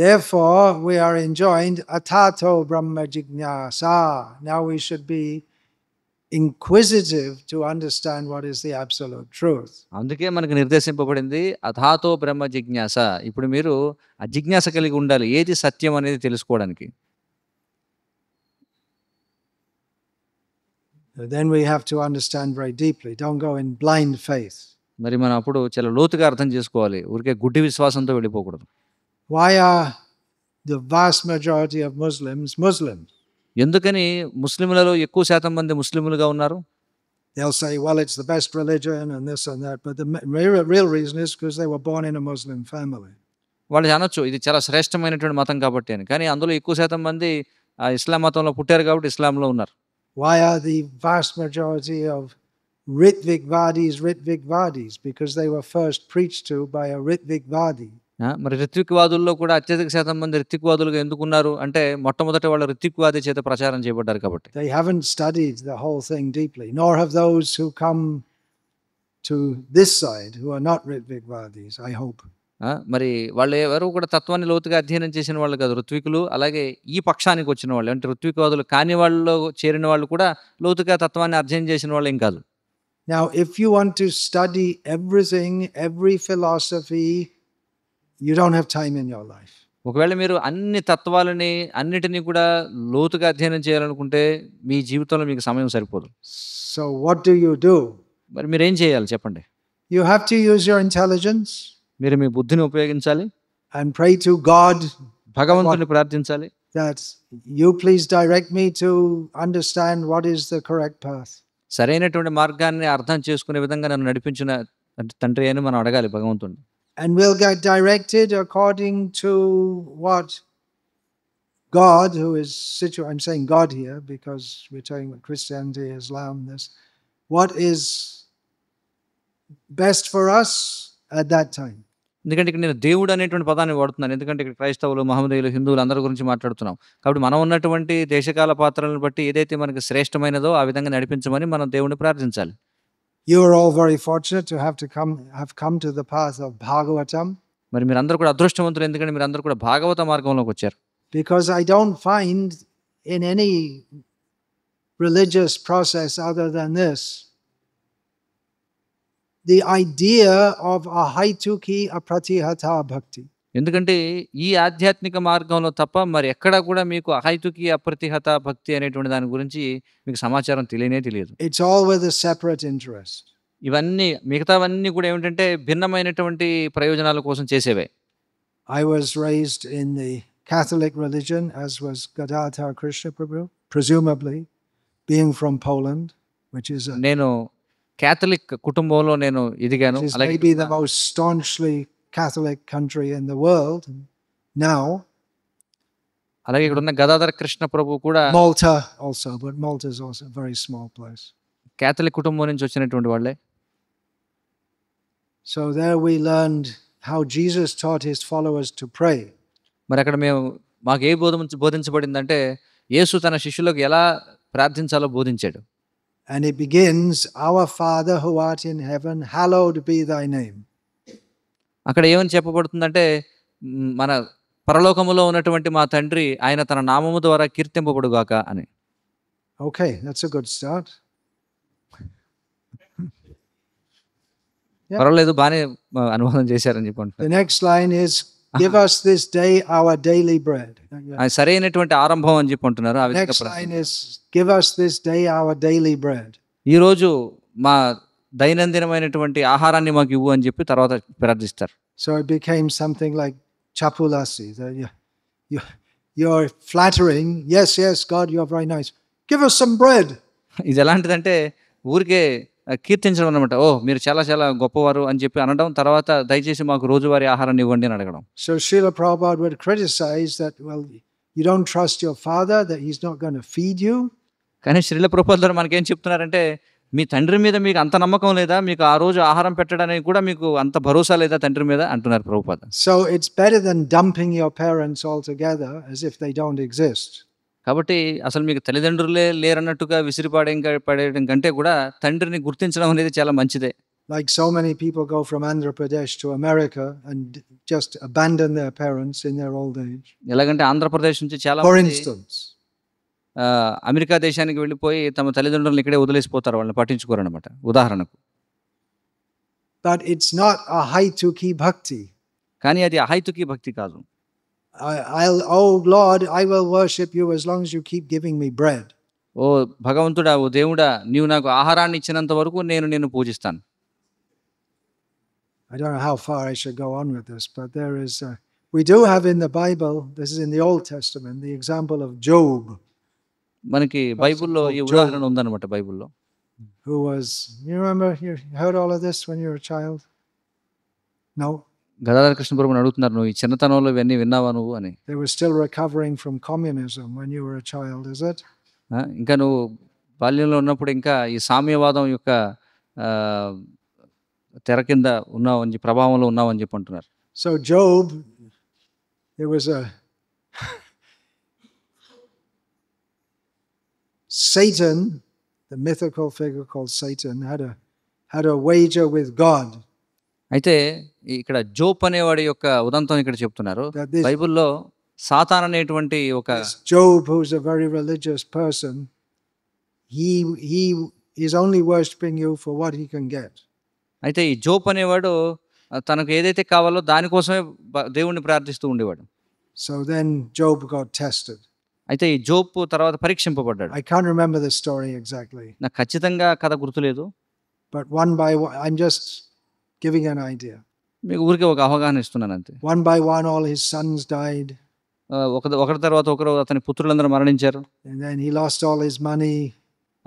Therefore, we are enjoined atato brahma jignasa. Now we should be inquisitive to understand what is the absolute truth. అందుకే మనకు నిర్దేశింపబడింది అథాతో బ్రహ్మ జిజ్ఞాస. ఇప్పుడు మీరు ఆ జిజ్ఞాస కలిగి ఉండాలి, ఏది సత్యం అనేది తెలుసుకోవడానికి. Then we have to understand very deeply. Don't go in blind faith. మరి మనం అప్పుడు చాలా లోతుగా అర్థం చేసుకోవాలి, ఊరికే గుడ్డి విశ్వాసంతో వెళ్ళిపోకూడదు. Why are the vast majority of Muslims Muslims? ఎందుకని ముస్లింలలో ఎక్కువ శాతం మంది ముస్లింలుగా ఉన్నారు? They'll say, well, it's the best religion and this and that, but the real reason is because they were born in a Muslim family. వాళ్ళు అనొచ్చు ఇది చాలా శ్రేష్టమైనటువంటి మతం కాబట్టి అని, కానీ అందులో ఎక్కువ శాతం మంది ఇస్లాం మతంలో పుట్టారు కాబట్టి ఇస్లాంలో ఉన్నారు. Why are the vast majority of Ritvik-vadis? Because they were first preached to by a Ritvik-vadi. మరి రిత్విక్వాదుల్లో కూడా అత్యధిక శాతం మంది రిత్విక్వాదులుగా ఎందుకున్నారు అంటే మొట్టమొదట వాళ్ళు రిత్విక్వాది చేత ప్రచారం చేయబడ్డారు కాబట్టి. They haven't studied the whole thing deeply, nor have those who come to this side who are not Ritvik-vadis, I hope. మరి వాళ్ళు ఎవరు కూడా తత్వాన్ని లోతుగా అధ్యయనం చేసిన వాళ్ళు కాదు ఋత్వికులు. అలాగే ఈ పక్షానికి వచ్చిన వాళ్ళు అంటే ఋత్వికవాదులు కాని వాళ్ళలో చేరిన వాళ్ళు కూడా లోతుగా తత్వాన్ని అధ్యయనం చేసిన వాళ్ళు ఏం కాదు. Now, if you want to study everything, every philosophy, you don't have time in your life. ఒకవేళ మీరు అన్ని తత్వాలని అన్నిటినీ కూడా లోతుగా అధ్యయనం చేయాలనుకుంటే మీ జీవితంలో మీకు సమయం సరిపోదు. So what do? మరి మీరు ఏం చేయాలి చెప్పండి? You have to use your intelligence. మీరు మీ బుద్ధిని ఉపయోగించాలి. And pray to God. భగవంతుని ప్రార్థించాలి. That you please direct me to understand what is the correct path. సరైనటువంటి మార్గాన్ని అర్థం చేసుకునే విధంగా నన్ను నడిపించిన తండ్రి అని మనం అడగాలి భగవంతుడిని. And we'll get directed according to what God, who is I'm saying God here because we're talking about Christianity, Islam, this. What is best for us at that time? ఎందుకంటే ఇక్కడ నేను దేవుడు అనేటువంటి పదాన్ని వాడుతున్నాను, ఎందుకంటే ఇక్కడ క్రైస్తవులు, మహమ్మదీయులు, హిందువులు అందరి గురించి మాట్లాడుతున్నాం కాబట్టి మనం ఉన్నటువంటి దేశకాల పాత్రలను బట్టి ఏదైతే మనకి శ్రేష్టమైనదో ఆ విధంగా నడిపించమని మనం దేవుడిని ప్రార్థించాలి. You are all very fortunate to have come to the path of Bhagavatam. మరి మీరందరూ కూడా అదృష్టవంతులు, ఎందుకంటే మీరందరూ కూడా భాగవత మార్గంలోకి వచ్చారు. Because I don't find in any religious process other than this the idea of a haituki apratihata bhakti. ఎందుకంటే ఈ ఆధ్యాత్మిక మార్గంలో తప్ప మరి ఎక్కడా కూడా మీకు అహైతుకి అప్రతిహత భక్తి అనేటువంటి దాని గురించి మీకు సమాచారం తెలియదు. It's all with a separate interest. ఇవన్నీ మిగతావన్నీ కూడా ఏమిటంటే భిన్నమైనటువంటి ప్రయోజనాల కోసం చేసేవే. I was raised in the Catholic religion, as was Gadadhar Krishna Prabhu, presumably being from Poland, which is నేను క్యాథలిక్ కుటుంబంలో నేను ఎదిగాను. అలాగే maybe the most staunchly Catholic country in the world now. అలాగే ఇక్కడ ఉన్న గదాధర కృష్ణ ప్రభు కూడా Malta also, but Malta is also a very small place. Catholic కుటుంబం నుంచి వచ్చినటువంటి వాళ్ళే. So there we learned how Jesus taught his followers to pray. మరి అక్కడ మాకు ఏ బోధించబడిందంటే యేసు తన శిష్యులకు ఎలా ప్రార్థించాలో బోధించాడు. And it begins, our Father who art in heaven, hallowed be thy name. అక్కడ ఏమని చెప్పబడుతుందంటే మన పరలోకములో ఉన్నటువంటి మా తండ్రి ఆయన తన నామము ద్వారా కీర్తింపబడుగాక అని. Okay, that's a good start. పర్వాలేదు, బాగానే అనువాదం చేశారని చెప్పండి. The next line is, give us this day our daily bread. సరైనటువంటి ఆరంభం అని చెప్పి అంటున్నారు. Next line is, give us this day our daily bread. ఈరోజు మా దైనందినమైనటువంటి ఆహారాన్ని మాకు ఇవ్వు అని చెప్పి తర్వాత ప్రార్థిస్తారు. So it became something like chapulasi. You, you're flattering. Yes, yes, God, you're very nice. Give us some bread. ఇది ఎలాంటిదంటే ఊరికే కీర్తించడం అనమాట. ఓ మీరు చాలా చాలా గొప్పవారు అని చెప్పి అనడం, తర్వాత దయచేసి మాకు రోజువారీ ఆహారాన్ని ఇవ్వండి అని అడగడం. So Srila Prabhupada would criticize that, well, you don't trust your father, that he's not going to feed you. కానీ శ్రీల ప్రభుపాదులు మనకేం చెప్తున్నారంటే, మీ తండ్రి మీద మీకు అంత నమ్మకం లేదా, మీకు ఆ రోజు ఆహారం పెట్టడానికి కూడా మీకు అంత భరోసా లేదా తండ్రి మీద అంటున్నారు Prabhupada. So it's better than dumping your parents altogether as if they don't exist. కాబట్టి అసలు మీకు తల్లిదండ్రులే లేరన్నట్టుగా పడేయడం కంటే కూడా తండ్రిని గుర్తించడం అనేది చాలా మంచిదే. Like so many people go from Andhra Pradesh to America and just abandon their parents in their old age. ఎలాగంటే ఆంధ్రప్రదేశ్ నుంచి చాలా For మంది instance, అమెరికా దేశానికి వెళ్ళిపోయి తమ తల్లిదండ్రులను ఇక్కడే వదిలేసిపోతారు, వాళ్ళని పట్టించుకోరనమాట ఉదాహరణకు. but it's not a haituki bhakti. కానీ అది అహైతుకి భక్తి కాదు. Oh Lord, I will worship you as long as you keep giving me bread. ఓ భగవంతుడా, ఓ దేవుడా, నీవు నాకు ఆహారాన్ని ఇచ్చినంత వరకు నేను నిన్ను పూజిస్తాను. I don't know how far I should go on with this, but there is we do have in the Bible, this is in the Old Testament, the example of Job. మనకి బైబిల్లో ఈ ఉదాహరణ ఉందన్నమాట బైబిల్లో. Who was, you remember, you heard all of this when you were a child? No? Gadadhara Krishna ప్రభుని అడుగుతున్నారు, నువ్వు ఈ చిన్నతనంలో ఇవన్నీ విన్నావా నువ్వు అని. They were still recovering from communism when you were a child, is it? ఇంకా నువ్వు బాల్యంలో ఉన్నప్పుడు ఇంకా ఈ సామ్యవాదం యొక్క తెర కింద ఉన్నావు అని, ప్రభావంలో ఉన్నావు అని చెప్పి అంటున్నారు. So Job, there was a Satan, the mythical figure called Satan, had a wager with God. అయితే ఇక్కడ జోబ్ అనేవాడి యొక్క ఉదంతం ఇక్కడ చెప్తున్నారు. That this బైబిల్లో సాతాన్ అనేటువంటి ఒక Job, who's a very religious person, he is only worshipping you for what he can get. అయితే ఈ జోబ్ అనేవాడు తనకు ఏదైతే కావాలో దానికోసమే దేవుణ్ణి ప్రార్థిస్తూ ఉండేవాడు. So then Job got tested. అయితే ఈ జోబ్ తర్వాత పరీక్షింపబడ్డాడు. I can't remember the story exactly. నాకు ఖచ్చితంగా కథ గుర్తులేదు. But one by one, I'm just giving an idea. మీకు ఊరికే ఒక అవగాహన ఇస్తున్నాను అంతే. One by one, all his sons died. ఒకరి తర్వాత ఒకరు అతని పుత్రులందరూ మరణించారు. And then he lost all his money.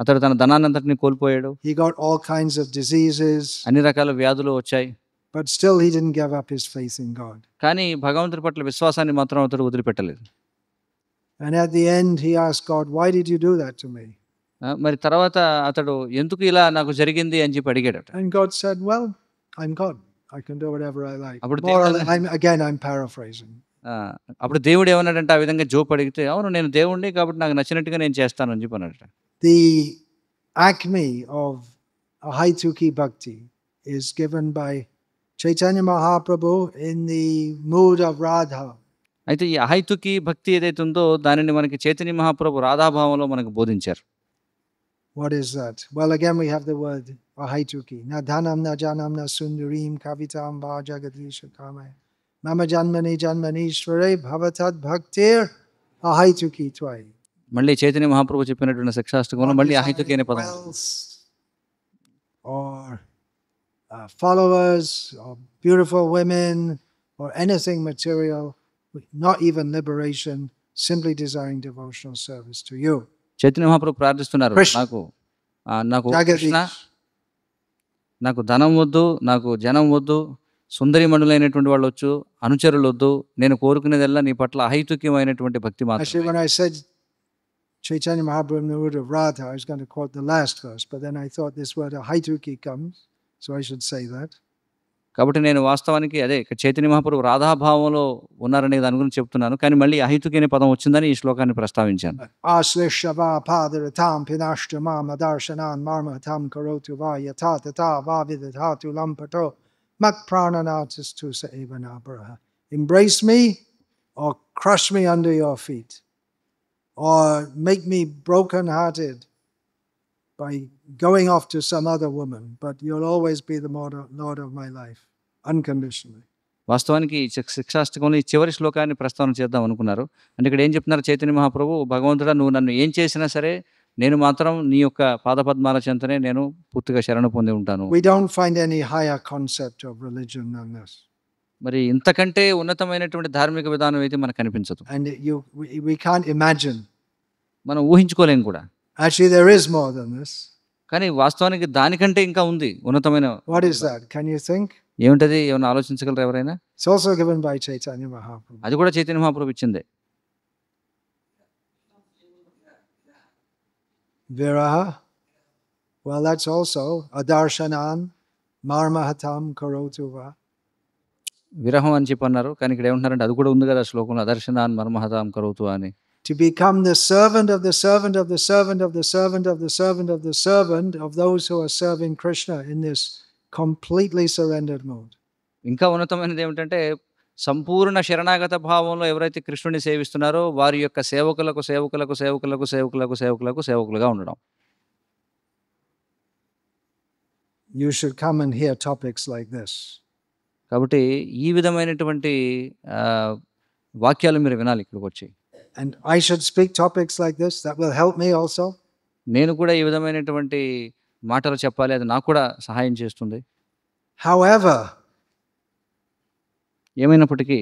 అతడు తన ధనాన్ని అంతటిని కోల్పోయాడు. He got all kinds of diseases. అన్ని రకాల వ్యాధులు వచ్చాయి. But still he didn't give up his faith in God. కానీ భగవంతుడి పట్ల విశ్వాసాన్ని మాత్రం అతడు వదిలిపెట్టలేదు. And at the end he asked God, why did you do that to me? మరి తర్వాత అతడు ఎందుకు ఇలా నాకు జరిగింది అని చెప్పి అడిగాడట. And God said, well, I'm God. I can do whatever I like. I'm paraphrasing. అప్పుడు దేవుడు ఏమన్నాడంటే, ఆ విధంగా జోబ్ అడిగితే, అవును నేను దేవుడిని కాబట్టి నాకు నచ్చినట్టుగా నేను చేస్తాను అని చెప్పి అన్నాడట. The acme of Ahaituki Bhakti is given by Chaitanya Mahaprabhu in the mood of Radha. అయితే ఈ అహైతుకి భక్తి ఏదైతే ఉందో దానిని మనకి చైతన్య మహాప్రభు రాధాభావంలో మనకు బోధించారు. What is that? Well, again we have the word Ahaituki. Na dhanam na janam na sundarim kavitam va jagadisha kamaya. Mama janmani janmanishvare bhavatad bhaktir Ahaituki tvai. మళ్ళీ చైతన్య మహాప్రభు చెప్పినటువంటి శిక్షాష్టకంలో మళ్ళీ అహైతుకి అనే పదం. Or followers or beautiful women or anything material, not even liberation, simply desiring devotional service to you. Chaitanya Mahaprabhu ప్రార్థిస్తున్నారు, నాకు కృష్ణ, నాకు ధనం వద్దు, నాకు జనం వద్దు, సుందరి మండలైనటువంటి వాళ్ళు వచ్చు, అనుచరులు వద్దు, నేను కోరుకునేదల్లా నీ పట్ల అహైతుక్యమైనటువంటి భక్తి మాత్రమే. Actually, when I said Chaitanya Mahaprabhu in the mood of Radha, I was going to quote the last verse, but then I thought this word Ahaituki comes, so I should say that. కాబట్టి నేను వాస్తవానికి అదే చైతన్య మహాప్రభు రాధాభావంలో ఉన్నారనే దాని గురించి చెప్తున్నాను, కానీ మళ్ళీ అహైతుకి అనే పదం వచ్చిందని ఈ శ్లోకాన్ని ప్రస్తావించాను. ఆశ్లేషవా పాదరతాం పినాష్టమాం అదర్శనాన్ మార్మహతాం కరోతు వా యథా తథా వా విదధాతు లంపటో మత్ ప్రాణనాథస్తు స ఏవ నాపరః. Embrace me or crush me under your feet or make me broken-hearted by going off to some other woman, but you'll always be the Lord of my life, unconditionally. వాస్తవానికి శిక్షాష్టకంలో ఈ చివరి శ్లోకాన్ని ప్రస్తావన చేద్దాం అనుకున్నారు. అంటే ఇక్కడ ఏం చెప్తున్నారు చైతన్య మహాప్రభు, భగవంతుడా నువ్వు నన్ను ఏం చేసినా సరే నేను మాత్రం నీ యొక్క పాదపద్మాల చెంతనే నేను పూర్తిగా శరణు పొంది ఉంటాను. We don't find any higher concept of religion than this. మరి ఇంతకంటే ఉన్నతమైనటువంటి ధార్మిక విధానం అయితే మనకు కనిపించదు. And we can't imagine. మనం ఊహించుకోలేం కూడా. Actually, there is more than this. కానీ వాస్తవానికి దానికంటే ఇంకా ఉంది ఉన్నతమైన. What is that? Can you think? ఏమిటది? ఏమైనా ఆలోచించగలరా ఎవరైనా? It's also given by Chaitanya Mahaprabhu. అది కూడా చైతన్య మహాప్రభు ఇచ్చిందే. Viraha. Well, that's also adarshanan marmahatam karotu va. విరహం అని చెప్పి అన్నారు, కానీ ఇక్కడ ఏమంటున్నారంటే అది కూడా ఉంది కదా శ్లోకంలో, అదర్శనాన్ మర్మహతాం కరోతు అని. To become the servant of the servant of the servant of the servant of the servant of the servant of those who are serving Krishna in this completely surrendered mode. ఇంకా ఉన్నతమైనది ఏమిటంటే సంపూర్ణ శరణాగత భావంలో ఎవరైతే కృష్ణుని సేవిస్తున్నారో వారి యొక్క సేవకులకు సేవకులకు సేవకులకు సేవకులకు సేవకులకు సేవకులుగా ఉండడం. You should come and hear topics like this. కాబట్టి ఈ విధమైనటువంటి వాక్యాలు మీరు వినాలి ఇక్కడికి వచ్చి. And I should speak topics like this. That will help me also. నేను కూడా ఈ విధమైనటువంటి మాటలు చెప్పాలి, అది నాకు కూడా సహాయం చేస్తుంది. However, ఏమైనప్పటికీ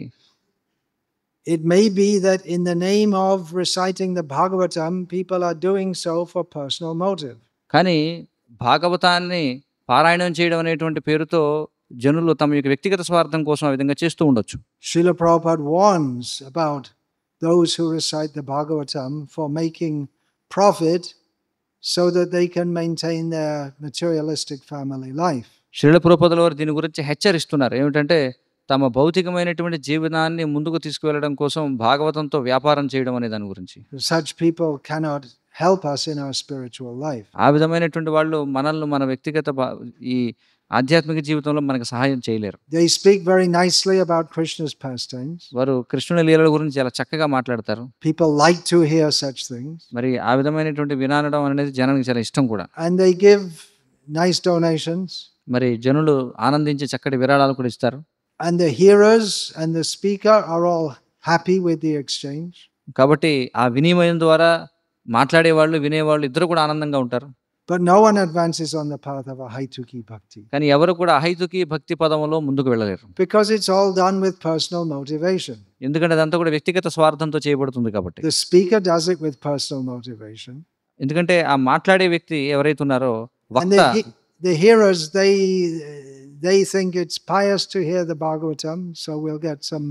it may be that in the name of reciting the Bhagavatam, people are doing so for personal motive. కానీ భాగవతాన్ని పారాయణం చేయడం అనేటువంటి పేరుతో జనులు తమ యొక్క వ్యక్తిగత స్వార్థం కోసం ఆ విధంగా చేస్తూ ఉండొచ్చు. Srila Prabhupada warns about those who recite the Bhagavatam for making profit so that they can maintain their materialistic family life. Srila ప్రభుపాదుల వారు దీని గురించి హెచ్చరిస్తున్నారు. ఏమిటంటే తమ భౌతికమైనటువంటి జీవనాన్ని ముందుకు తీసుకువెళ్ళడం కోసం భాగవతంతో వ్యాపారం చేయడం అనే దాని గురించి. Such people cannot help us in our spiritual life. ఆ విధమైనటువంటి వాళ్ళు మనల్ని మన వ్యక్తిగత ఈ ఆధ్యాత్మిక జీవితంలో మనకు సహాయం చేయలేరు. They speak very nicely about Krishna's pastimes. వారు కృష్ణుని లీలల గురించి చాలా చక్కగా మాట్లాడతారు. People like to hear such things. మరి ఆ విధమైనటువంటి వినడం అనేది జనానికి చాలా ఇష్టం కూడా. And they give nice donations. మరి జనులు ఆనందించి చక్కటి విరాళాలు కూడా ఇస్తారు. And the hearers and the speaker are all happy with the exchange. కాబట్టి ఆ వినిమయం ద్వారా మాట్లాడేవాళ్ళు వినేవాళ్ళు ఇద్దరు కూడా ఆనందంగా ఉంటారు. But no one advances on the path of a Haituki bhakti. కానీ ఎవరు కూడా అహైతుకి భక్తి పదములో ముందుకు వెళ్ళలేరు. Because it's all done with personal motivation. ఎందుకంటే అదంతా కూడా వ్యక్తిగత స్వార్థంతో చేయబడుతుంది కాబట్టి. The speaker does it with personal motivation. ఎందుకంటే ఆ మాట్లాడే వ్యక్తి ఎవరైతే ఉన్నారో And వక్త, the hearers, they think it's pious to hear the Bhagavatam, so we'll get some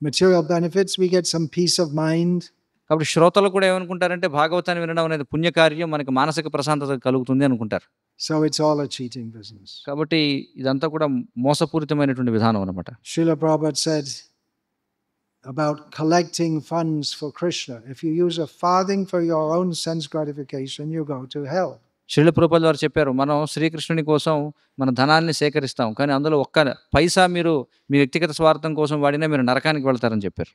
material benefits, we get some peace of mind. కాబట్టి శ్రోతలు కూడా ఏమనుకుంటారంటే భాగవతాన్ని వినడం అనేది పుణ్యకార్యం, మనకి మానసిక ప్రశాంతత కలుగుతుంది అనుకుంటారు. So it's all a cheating business. కాబట్టి ఇదంతా కూడా మోసపూరితమైనటువంటి విధానం అన్నమాట. Srila Prabhupada said about collecting funds for Krishna, if you use a farthing for your own sense gratification, you go to hell. Srila ప్రభుపాదుల వారు చెప్పారు, మనం శ్రీకృష్ణుని కోసం మన ధనాన్ని సేకరిస్తాం, కానీ అందులో ఒక్క పైసా మీరు మీ వ్యక్తిగత స్వార్థం కోసం వాడినా మీరు నరకానికి వెళ్తారని చెప్పారు.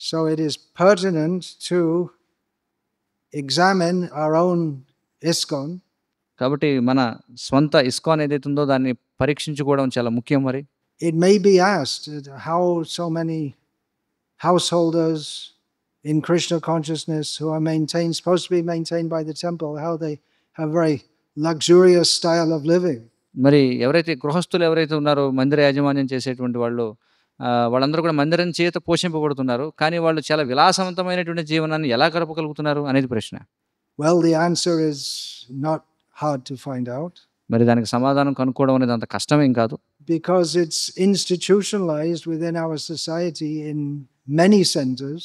So it is pertinent to examine our own ISKCON. కాబట్టి మన స్వంత ఇస్కాన్ ఏదైతే ఉందో దాన్ని పరీక్షించుకోవడం చాలా ముఖ్యం. మరి It may be asked how so many householders in Krishna consciousness who are supposed to be maintained by the temple, how they have very luxurious style of living. మరి ఎవరైతే గృహస్థులు ఎవరైతే ఉన్నారో మందిర యాజమాన్యం చేసేటువంటి వాళ్ళందరూ కూడా మందిరం చేత పోషింపబడుతున్నారు, కానీ వాళ్ళు చాలా విలాసవంతమైనటువంటి జీవనాన్ని ఎలా గడపగలుగుతున్నారు అనేది ప్రశ్న. Well, the answer is not hard to find out. మరి దానికి సమాధానం కనుక్కోవడం అనేది అంత కష్టమేం కాదు. Because it's institutionalized within our society in many centers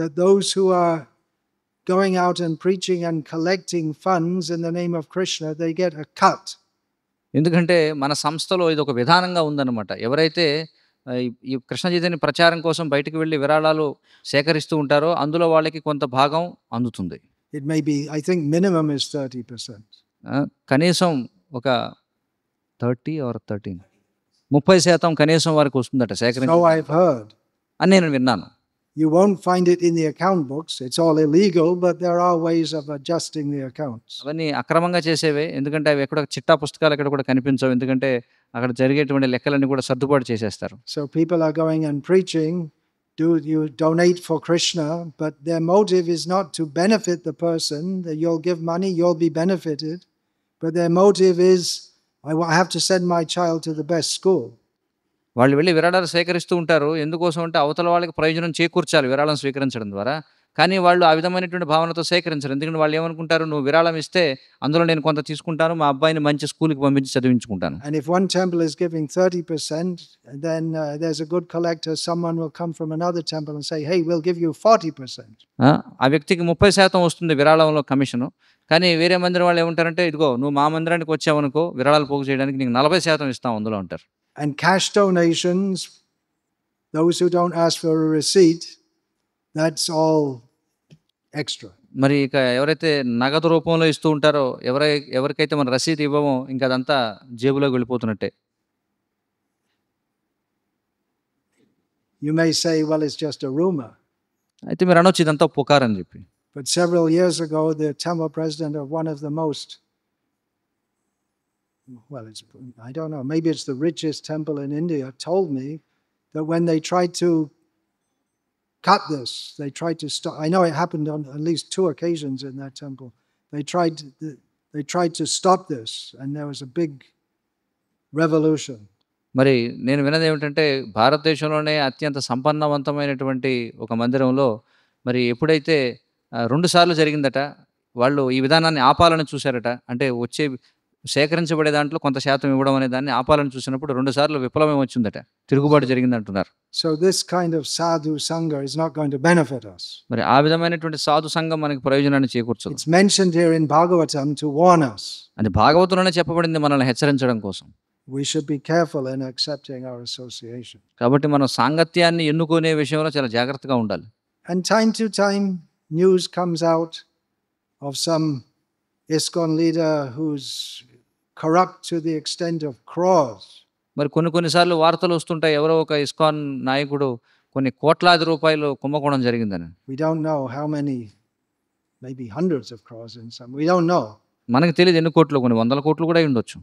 that those who are going out and preaching and collecting funds in the name of Krishna, they get a cut. ఎందుకంటే మన సంస్థలో ఇది ఒక విధానంగా ఉందన్నమాట. ఎవరైతే ఈ కృష్ణ చైతన్య ప్రచారం కోసం బయటికి వెళ్ళి విరాళాలు సేకరిస్తూ ఉంటారో అందులో వాళ్ళకి కొంత భాగం అందుతుంది. It may be, I think minimum is 30%. కనీసం ఒక 30% కనీసం వారికి వస్తుందట సేకరించ. So I've heard. అని నేను విన్నాను. You won't find it in the account books. It's all illegal, but there are ways of adjusting the accounts. అవన్నీ అక్రమంగా చేసేవే, ఎందుకంటే అవి ఎక్కడ చిట్టా పుస్తకాలు ఎక్కడ కూడా కనిపించవు, ఎందుకంటే అక్కడ జరిగేటువంటి లెక్కలన్నీ కూడా సర్దుబాటు చేసేస్తారు. So people are going and preaching, you donate for Krishna, but their motive is not to benefit the person, that you'll give money, you'll be benefited, but their motive is, I have to send my child to the best school. వాళ్ళు వెళ్లి విరాళాలు సేకరిస్తూ ఉంటారు. ఎందుకోసం అంటే అవతల వాళ్ళకి ప్రయోజనం చేకూర్చాలి విరాళం స్వీకరించడం ద్వారా. కానీ వాళ్ళు ఆ విధమైనటువంటి భావనతో సేకరించరు. ఎందుకంటే వాళ్ళు ఏమనుకుంటారు, నువ్వు విరాళం ఇస్తే అందులో నేను కొంత తీసుకుంటాను. మా అబ్బాయిని మంచి స్కూల్‌కి పంపించి చదివించుకుంటాను. And if one temple is giving 30%, then there's a good collector, someone will come from another temple and say, "Hey, we'll give you 40%." ఆ వ్యక్తికి 30% వస్తుంది విరాళంలో కమిషను. కానీ వేరే మందిరం వాళ్ళు ఏమంటారంటే, ఇదిగో నువ్వు మా మందిరానికి వచ్చావనుకో విరాళాలు పోగు చేయడానికి నీకు 40% ఇస్తాం అందులో అంటారు. And cash donations, those who don't ask for a receipt, that's all extra. మరి ఇక ఎవరైతే నగదు రూపంలో ఇస్తూ ఉంటారో, ఎవరికైతే మనం రసీదు ఇవ్వమో ఇంకా అదంతా జేబులోకి వెళ్ళిపోతున్నట్టే. You may say, well, it's just a rumor. అయితే మీరు అనొచ్చు ఇదంతా పుకారని చెప్పి. But several years ago, the temple president of one of the most, well, I don't know, maybe it's the richest temple in India, told me that when they tried to cut this, they tried to stop. I know it happened on at least 2 occasions in that temple. They tried to stop this, and there was a big revolution. మరి నేను విన్నది ఏమిటంటే, భారతదేశంలోనే అత్యంత సంపన్నవంతమైనటువంటి ఒక మందిరంలో మరి ఎప్పుడైతే 2 సార్లు జరిగిందట. వాళ్ళు ఈ విధానాన్ని ఆపాలని చూశారట. అంటే వచ్చే సేకరించబడే దాంట్లో కొంత శాతం ఇవ్వడం అనే దాన్ని ఆపాలని చూసినప్పుడు 2 సార్లు విప్లవం వచ్చిందట. తిరుగుబాటు జరిగిందంటున్నారు. So this kind of sadhu sangha is not going to benefit us. మరి ఆ విధమైనటువంటి సాధు సంఘం మనకి ప్రయోజనాన్ని చేకూర్చదు. It's mentioned here in Bhagavatam to warn us. అది భాగవతంలోనే చెప్పబడింది మనల్ని హెచ్చరించడం కోసం. We should be careful in accepting our association. కాబట్టి మనం సాంగత్యాన్ని ఎన్నుకునే విషయంలో చాలా జాగ్రత్తగా ఉండాలి. And time to time news comes out of some ISKCON leader who's corrupt to the extent of crores. మరి కొన్నిసార్లు వార్తలు వస్తుంటాయి, ఎవరో ఒక ఇస్కాన్ నాయకుడు కొన్ని కోట్లాది రూపాయలు కుంభకోణం జరిగిందని. We don't know how many, maybe hundreds of crores in some. We don't know. మనకు తెలియదు ఎన్ని కోట్లు, కొన్ని వందల కోట్లు కూడా ఉండొచ్చు.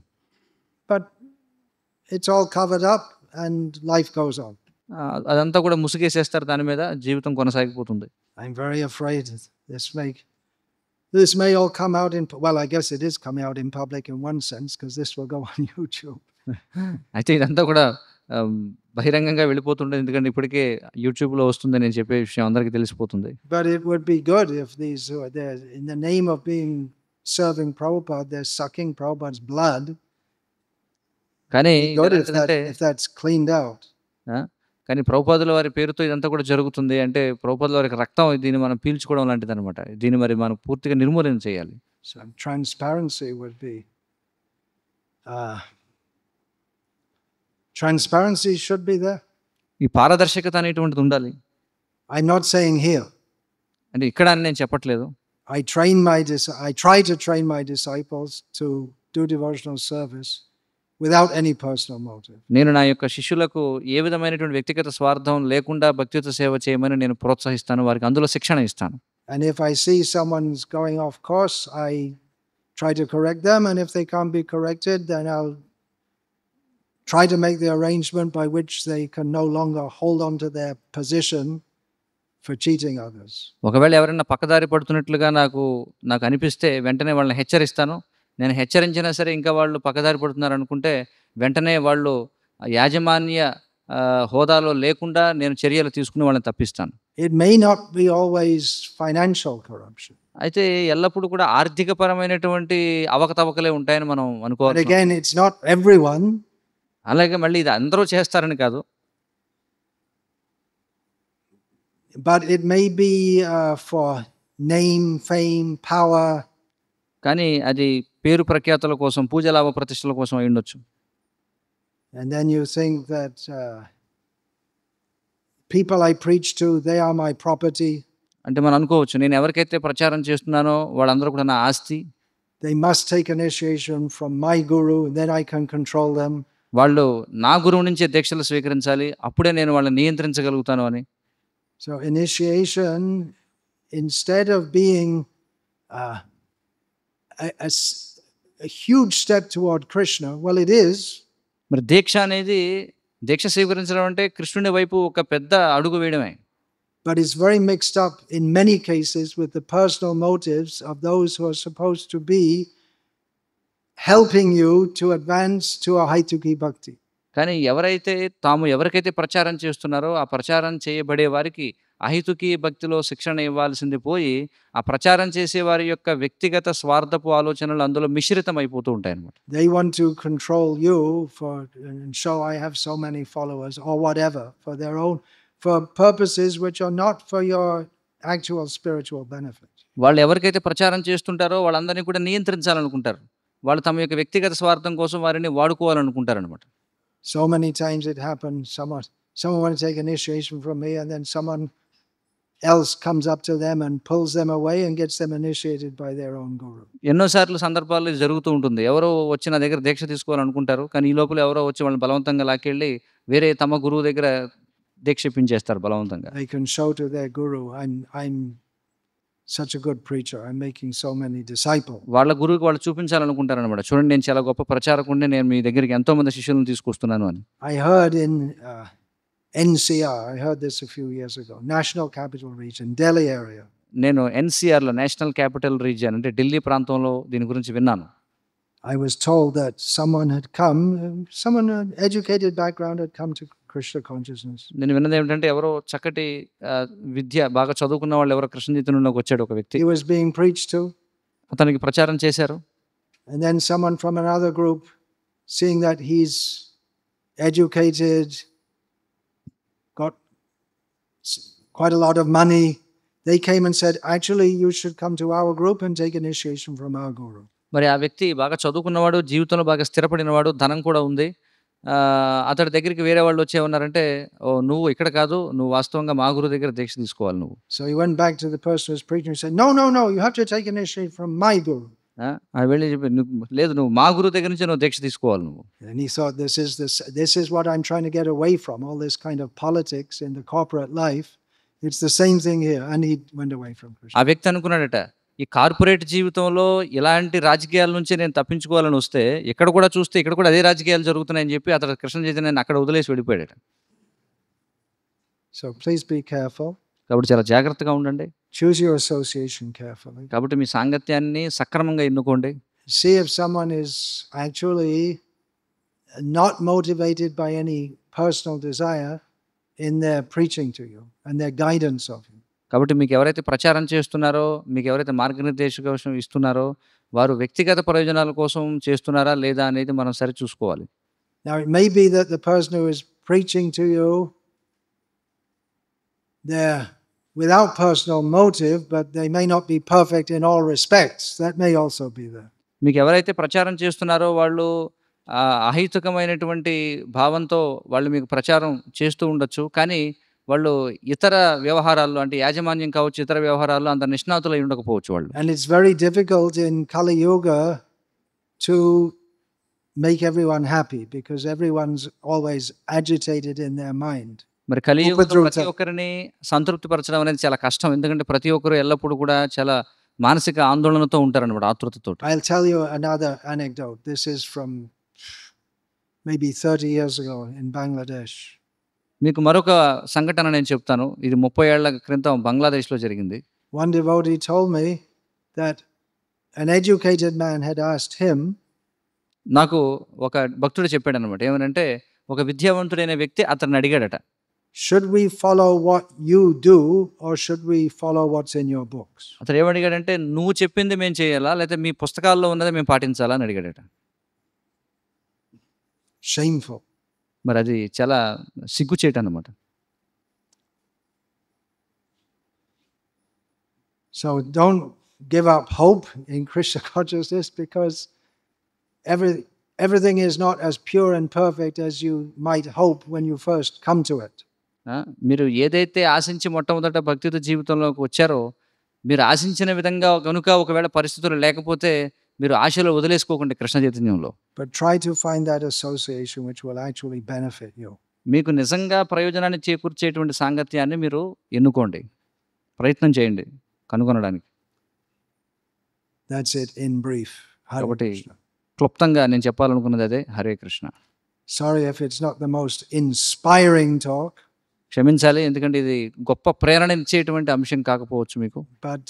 But it's all covered up and life goes on. అదంతా కూడా ముసుగేసేస్తారు దాని మీద, జీవితం కొనసాగిపోతుంది. I'm very afraid this may all come out in, well, I guess it is coming out in public in one sense, because this will go on YouTube. అయితే ఇదంతా కూడా బహిరంగంగా వెళ్ళిపోతుంటుంది, ఎందుకంటే ఇప్పటికే యూట్యూబ్లో వస్తుంది నేను చెప్పే విషయం అందరికీ తెలిసిపోతుంది. But it would be good if these who are there in the name of being serving Prabhupada, they're sucking Prabhupada's blood. కానీ if that's cleaned out. కానీ ప్రభుపాదుల వారి పేరుతో ఇదంతా కూడా జరుగుతుంది అంటే ప్రభుపాదుల వారికి రక్తం దీన్ని మనం పీల్చుకోవడం లాంటిది అనమాట. దీన్ని మరి మనం పూర్తిగా నిర్మూలన చేయాలి. So transparency would be transparency should be there. ఈ పారదర్శకత అనేటువంటిది ఉండాలి. I'm not saying here. అంటే ఇక్కడ అని నేను చెప్పట్లేదు. I try to train my disciples to do devotional service without any personal motive. నేను నా యొక్క శిష్యులకు ఏ విధమైనటువంటి వ్యక్తిగత స్వార్థం లేకుండా భక్తియుత సేవ చేయమని నేను ప్రోత్సహిస్తాను, వారికి అందులో శిక్షణ ఇస్తాను. And if I see someone's going off course, I try to correct them, and if they can't be corrected, then I'll try to make the arrangement by which they can no longer hold on to their position for cheating others. ఒకవేళ ఎవరైనా పక్కదారి పడుతున్నట్లుగా నాకు అనిపిస్తే వెంటనే వాళ్ళని హెచ్చరిస్తాను. నేను హెచ్చరించినా సరే ఇంకా వాళ్ళు పక్కదారి పడుతున్నారు అనుకుంటే వెంటనే వాళ్ళు యాజమాన్య హోదాలో లేకుండా నేను చర్యలు తీసుకుని వాళ్ళని తప్పిస్తాను. It may not be always financial corruption. అయితే ఎల్లప్పుడూ కూడా ఆర్థికపరమైనటువంటి అవకతవకలే ఉంటాయని మనం అనుకోవాలి. But again, it's not everyone. అలాగే మళ్ళీ ఇది అందరూ చేస్తారని కాదు. But it may be for name, fame, power. కానీ అది పేరు ప్రఖ్యాతుల కోసం, పూజలాభ ప్రతిష్టల కోసం అయి ఉండొచ్చు. And then you think that people I preach to, they are my property. అంటే మనం అనుకోవచ్చు, నేను ఎవరికైతే ప్రచారం చేస్తున్నానో వాళ్ళందరూ కూడా నా ఆస్తి. They must take initiation from my guru, then I can control them. వాళ్ళు నా గురువు నుంచే దీక్షలు స్వీకరించాలి, అప్పుడే నేను వాళ్ళని నియంత్రించగలుగుతాను అని. So initiation, instead of being a huge step toward Krishna, well, it is. మరి దీక్ష స్వీకరించడం అంటే కృష్ణుని వైపు ఒక పెద్ద అడుగు వేయడమే. but it's very mixed up in many cases with the personal motives of those who are supposed to be helping you to advance to a Haituki Bhakti. కానీ ఎవరికైతే ప్రచారం చేస్తున్నారో, ఆ ప్రచారం చేయబడే వారికి అహైతుకి భక్తిలో శిక్షణ ఇవ్వాల్సింది పోయి, ఆ ప్రచారం చేసే వారి యొక్క వ్యక్తిగత స్వార్థపు ఆలోచనలు అందులో మిశ్రితమైపోతూ ఉంటాయన్నమాట. They want to control you and show I have so many followers or whatever for purposes which are not for your actual spiritual benefit. వాళ్ళు ఎవరికైతే ప్రచారం చేస్తుంటారో వాళ్ళందరినీ కూడా నియంత్రించాలనుకుంటారు. వాళ్ళు తమ యొక్క వ్యక్తిగత స్వార్థం కోసం వారిని వాడుకోవాలనుకుంటారన్నమాట. So many times it happens, someone wants to take initiation from me, and then someone else comes up to them and pulls them away and gets them initiated by their own guru. ఎన్నోసార్లు సందర్భాల్లో ఇది జరుగుతూ ఉంటుంది. ఎవరో వచ్చి నా దగ్గర దీక్ష తీసుకోవాలనుకుంటారు. కానీ ఈ లోపల ఎవరో వచ్చి వాళ్ళని బలవంతంగా లాక్కెళ్ళి వేరే తమ గురువు దగ్గర దీక్ష ఇప్పించేస్తారు బలవంతంగా. They can show to their guru, I'm such a good preacher, I'm making so many disciples. వాళ్ళ గురువుకి వాళ్ళు చూపించాలనుకుంటారన్నమాట. చూడండి, నేను చాలా గొప్ప ప్రచారకుడిని, నేను మీ దగ్గరికి ఎంతో మంది శిష్యులను తీసుకొస్తున్నాను అని. I heard in NCR, I heard this a few years ago, National Capital Region, Delhi area. నేను ఎన్సీఆర్లో, నేషనల్ క్యాపిటల్ రీజియన్ అంటే ఢిల్లీ ప్రాంతంలో దీని గురించి విన్నాను. I was told that someone educated background had come to Krishna consciousness. నేను విన్నది ఏమిటంటే ఎవరో చక్కటి విద్య బాగా చదువుకున్న వాళ్ళు ఎవరో కృష్ణ చైతన్యంలోకి వచ్చాడు ఒక వ్యక్తి. He was being preached to. అతనికి ప్రచారం చేశారు. And then someone from another group, seeing that he's educated, got quite a lot of money, they came and said, actually you should come to our group and take initiation from our guru. మరి ఆ వ్యక్తి బాగా చదువుకున్నవాడు, జీవితంలో బాగా స్థిరపడినవాడు, ధనం కూడా ఉంది. అతడి దగ్గరికి వేరే వాళ్ళు వచ్చి ఏమన్నారంటే, ఓ నువ్వు ఇక్కడ కాదు, నువ్వు వాస్తవంగా మా గురువు దగ్గర దీక్ష తీసుకోవాలి నువ్వు. So he went back to the person who was preaching and said, no, you have to take initiation from my guru. వెళ్ళి చెప్పి, లేదు నువ్వు మా గురువు దగ్గర నుంచి నువ్వు దీక్ష తీసుకోవాలి నువ్వు. And he thought, this is what I'm trying to get away from, all this kind of politics in the corporate life. It's the same thing here. And he went away from Krishna. ఆ వ్యక్తి అనుకున్నాడట, ఈ corporate జీవితంలో ఇలాంటి రాజకీయాల నుంచి నేను తప్పించుకోవాలని వస్తే ఇక్కడ కూడా చూస్తే ఇక్కడ కూడా అదే రాజకీయాలు జరుగుతున్నాయని చెప్పి అతడు కృష్ణ చైతన్యాన్ని అక్కడ వదిలేసి వెళ్ళిపోయాడట. So please be careful. కాబట్టి చాలా జాగ్రత్తగా ఉండండి. Choose your association carefully. కాబట్టి మీ సాంగత్యాన్ని సక్రమంగా ఎన్నుకోండి. See if someone is actually not motivated by any personal desire in their preaching to you and their guidance of you. కాబట్టి మీకు ఎవరైతే ప్రచారం చేస్తున్నారో, మీకు ఎవరైతే మార్గనిర్దేశం ఇస్తున్నారో వారు వ్యక్తిగత ప్రయోజనాల కోసం చేస్తున్నారా లేదా అనేది మనం సరి చూసుకోవాలి. Now it may be that the person who is preaching to you, they're without personal motive, but they may not be perfect in all respects. That may also be there. మీకు ఎవరైతే ప్రచారం చేస్తున్నారో వాళ్ళు అహైతుకమైనటువంటి భావంతో వాళ్ళు మీకు ప్రచారం చేస్తూ ఉండొచ్చు. కానీ వాళ్ళు ఇతర వ్యవహారాల్లో అంటే యాజమాన్యం కావచ్చు, ఇతర వ్యవహారాల్లో అంత నిష్ణాతులై ఉండకపోవచ్చు వాళ్ళు. And it's very difficult in Kali Yuga to make everyone happy because everyone's always agitated in their mind. మరి కలియుగంలో ప్రతి ఒక్కరిని సంతృప్తి పరచడం అనేది చాలా కష్టం. ఎందుకంటే ప్రతి ఒక్కరు ఎల్లప్పుడూ కూడా చాలా మానసిక ఆందోళనతో ఉంటారన్నమాట, ఆతృతతో. I'll tell you another anecdote. This is from maybe 30 years ago in Bangladesh. మీకు మరొక సంఘటన నేను చెప్తాను. ఇది 30 ఏళ్ల క్రితం బంగ్లాదేశ్లో జరిగింది. One devotee told me that an educated man had asked him, నాకు ఒక భక్తుడు చెప్పాడు అనమాట, ఏమనంటే ఒక విద్యావంతుడైన వ్యక్తి అతన్ని అడిగాడట, should we follow what you do or should we follow what's in your books? అతను ఏమడిగాడంటే, నువ్వు చెప్పింది మేము చేయాలా లేకపోతే మీ పుస్తకాల్లో ఉన్నది మేము పాటించాలా అని అడిగాడట. Shameful. మరి అది చాలా సిగ్గుచేటు అన్నమాట. So don't give up hope in Krishna consciousness because everything is not as pure and perfect as you might hope when you first come to it. మీరు ఏదైతే ఆశించి మొట్టమొదట భక్తితో జీవితంలోకి వచ్చారో మీరు ఆశించిన విధంగా కనుక ఒకవేళ పరిస్థితులు లేకపోతే మీరు ఆశలో వదిలేసుకోకండి కృష్ణ చైతన్యంలో. But try to find that association which will actually benefit you. మీకు నిజంగా ప్రయోజనాన్ని చేకూర్చేటువంటి సాంగత్యాన్ని మీరు ఎన్నుకోండి, ప్రయత్నం చేయండి కనుగొనడానికి. That's it in brief. కాబట్టి క్లుప్తంగా నేను చెప్పాలనుకున్నది అదే. Hare Krishna. Sorry if it's not the most inspiring talk. క్షమించాలి, ఎందుకంటే ఇది గొప్ప ప్రేరణ ఇచ్చేటువంటి అంశం కాకపోవచ్చు మీకు. but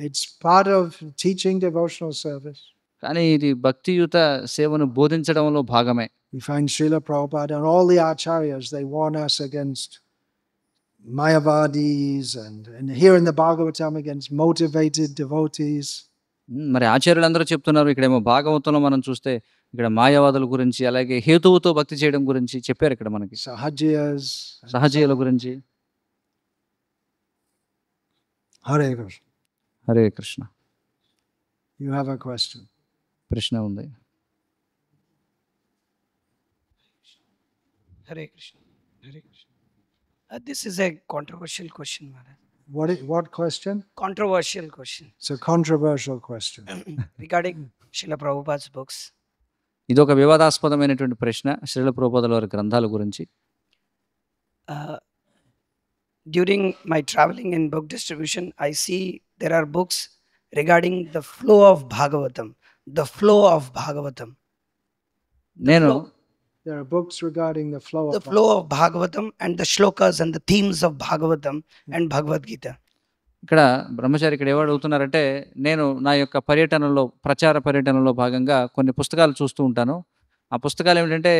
it's part of teaching devotional service. కానీ ఇది భక్తియుత సేవను బోధించడంలో భాగమే. We find Srila Prabhupada and all the acharyas, they warn us against Mayavadis and here in the Bhagavatam against motivated devotees. మరి ఆచార్యులందరూ చెప్తున్నారు, ఇక్కడేమో భాగవతంలో మనం చూస్తే ఇక్కడ మాయావాదుల గురించి, అలాగే హేతువుతో భక్తి చేయడం గురించి చెప్పారు ఇక్కడ మనకి. Sahajiyas. సహజీయుల గురించి. Hare Krishna. Hare Krishna. You have a question. ప్రశ్న ఉంది. Hare Krishna. Hare Krishna. This is a controversial question, Maharaj. What question? Controversial question It's a controversial question. regarding Srila Prabhupada's books. ఇది ఒక వివాదాస్పదమైనటువంటి ప్రశ్న శ్రీల ప్రభుపాదుల వారి గ్రంథాల గురించి. During my traveling in book distribution, I see there are books regarding the flow of Bhagavatam. The flow of Bhagavatam. నేను There are books regarding the flow The of flow of Bhagavatam and the shlokas and the themes of Bhagavatam and Bhagavad Gita. ఇక్కడ బ్రహ్మచారి ఇక్కడ ఏవాడు అవుతున్నారంటే, నేను నా యొక్క పర్యటనలో, ప్రచార పర్యటనలో భాగంగా కొన్ని పుస్తకాలు చూస్తూ ఉంటాను. ఆ పుస్తకాలు ఏమిటంటే